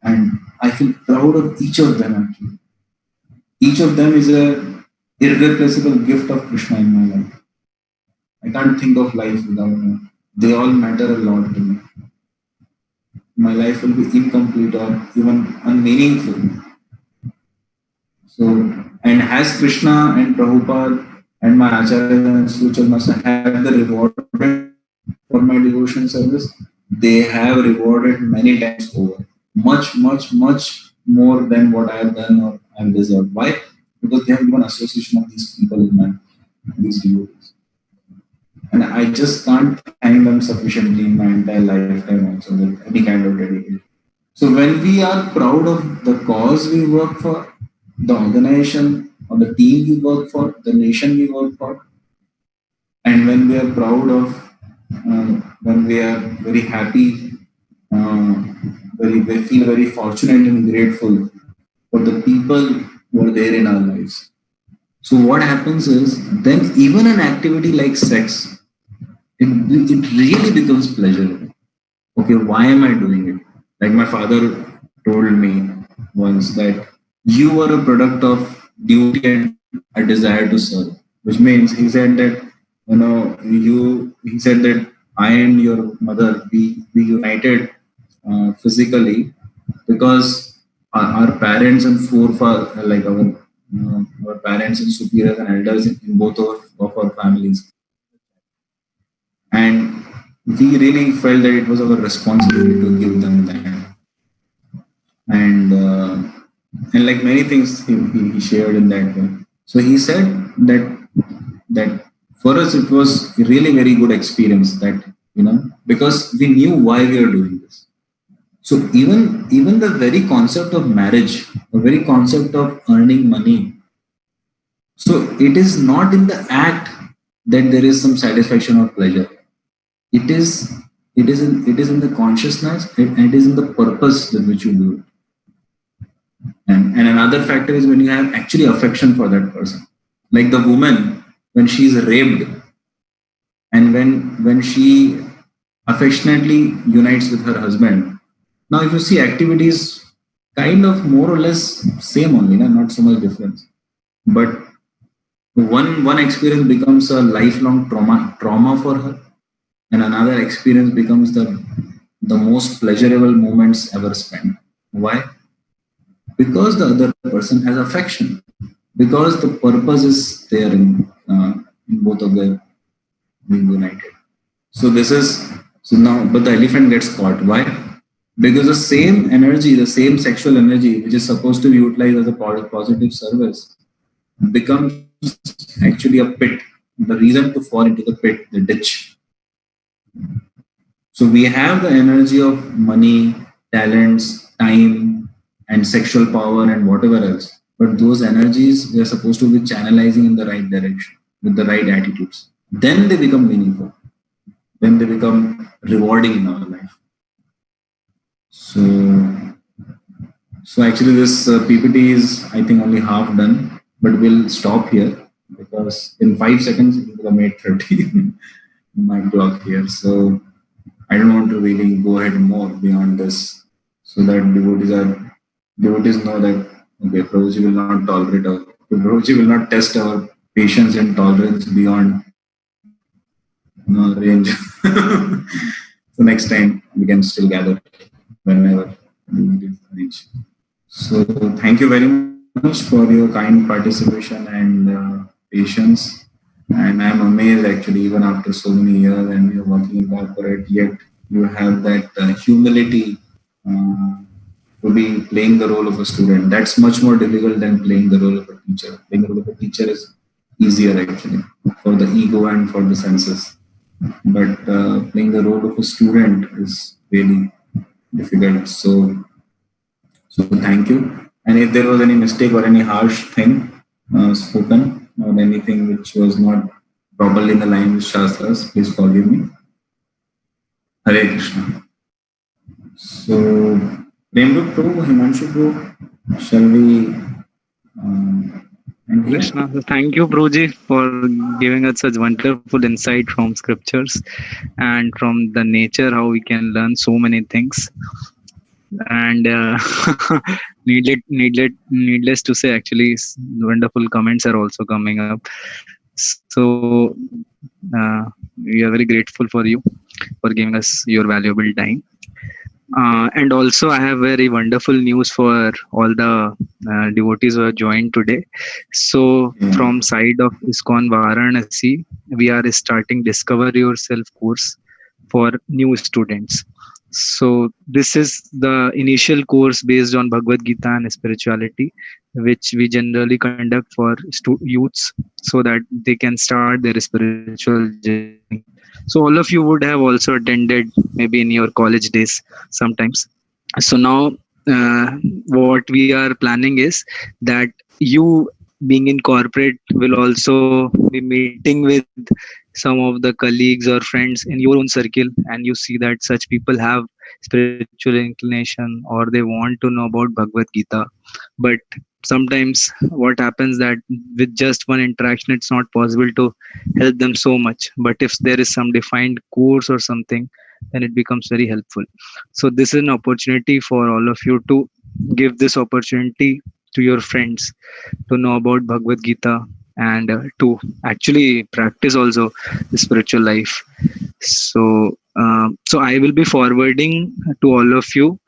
C: and I feel proud of each of them actually. Each of them is a irreplaceable gift of Krishna in my life. I can't think of life without them. They all matter a lot to me. My life will be incomplete or even unmeaningful. So, and as Krishna and Prabhupada and my Acharya and spiritual master have the reward for my devotion service, they have rewarded many times over. Much, much, much more than what I have done or I have deserved. Why? Because they have given association of these people in these devotees. And I just can't thank them sufficiently in my entire lifetime also with any kind of dedication. So when we are proud of the cause we work for, the organization or the team we work for, the nation we work for, and when we are proud of, when we are very happy, uh, we feel very fortunate and grateful for the people who are there in our lives. So what happens is then even an activity like sex, it really becomes pleasurable. Okay, why am I doing it? Like my father told me once that you are a product of duty and a desire to serve, which means he said that he said that I and your mother we united physically because our parents and forefathers, like our parents and superiors and elders in both of our families, and we really felt that it was our responsibility to give them that. And like many things he shared in that way. So he said that for us it was a really very good experience, that because we knew why we are doing this. So even the very concept of marriage, the very concept of earning money, so it is not in the act that there is some satisfaction or pleasure. It is in the consciousness, and it is in the purpose with which you do it. And another factor is when you have actually affection for that person. Like the woman, when she is raped, and when she affectionately unites with her husband. Now, if you see activities, kind of more or less same only, not so much difference. But one experience becomes a lifelong trauma for her, and another experience becomes the most pleasurable moments ever spent. Why? Because the other person has affection, because the purpose is there in both of them being united. So this is so now, but the elephant gets caught. Why? Because the same energy, the same sexual energy, which is supposed to be utilized as a positive service, becomes actually a pit. The reason to fall into the pit, the ditch. So we have the energy of money, talents, time, and sexual power, and whatever else. But those energies we are supposed to be channelizing in the right direction with the right attitudes. Then they become meaningful. Then they become rewarding in our life. So actually, this PPT is, I think, only half done, but we'll stop here because in 5 seconds it will become 8:30 my clock here. So I don't want to really go ahead more beyond this, so that devotees know that okay, Prabhuji will not tolerate our Prabhuji will not test our patience and tolerance beyond range. So next time we can still gather whenever we reach. So thank you very much for your kind participation and patience. And I'm amazed actually, even after so many years and you're working in corporate, yet you have that humility to be playing the role of a student. That's much more difficult than playing the role of a teacher. Playing the role of a teacher is easier actually for the ego and for the senses. But playing the role of a student is really difficult. So thank you. And if there was any mistake or any harsh thing spoken or anything which was not properly in the line with Shastras, please forgive me. Hare Krishna. So, Premrut Prabhu, Himanshu Prabhu, shall we end here?
B: Krishna, thank you, Prabhuji, for giving us such wonderful insight from scriptures and from the nature, how we can learn so many things. And needless to say, actually, wonderful comments are also coming up. So we are very grateful for you for giving us your valuable time. And also, I have very wonderful news for all the devotees who have joined today. So, from side of ISKCON Varanasi, we are starting Discover Yourself course for new students. So, this is the initial course based on Bhagavad Gita and spirituality, which we generally conduct for youths so that they can start their spiritual journey. So all of you would have also attended maybe in your college days sometimes. So now what we are planning is that you being in corporate will also be meeting with some of the colleagues or friends in your own circle, and you see that such people have spiritual inclination or they want to know about Bhagavad Gita. But sometimes what happens that with just one interaction it's not possible to help them so much, but if there is some defined course or something, then it becomes very helpful. So this is an opportunity for all of you to give this opportunity to your friends to know about Bhagavad Gita, and to actually practice also the spiritual life. So I will be forwarding to all of you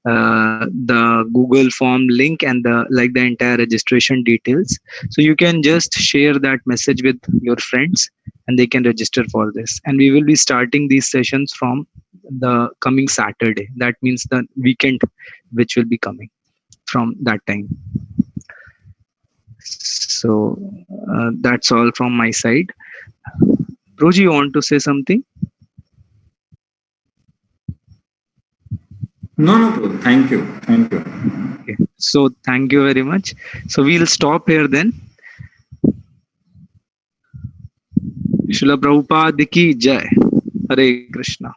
B: the Google form link and the entire registration details. So you can just share that message with your friends, and they can register for this. And we will be starting these sessions from the coming Saturday. That means the weekend which will be coming from that time. So that's all from my side. Prabhu, you want to say something?
C: No, bro. Thank you. Thank you.
B: Okay. So thank you very much. So we'll stop here then. Srila Prabhupada ki Jai. Hare Krishna.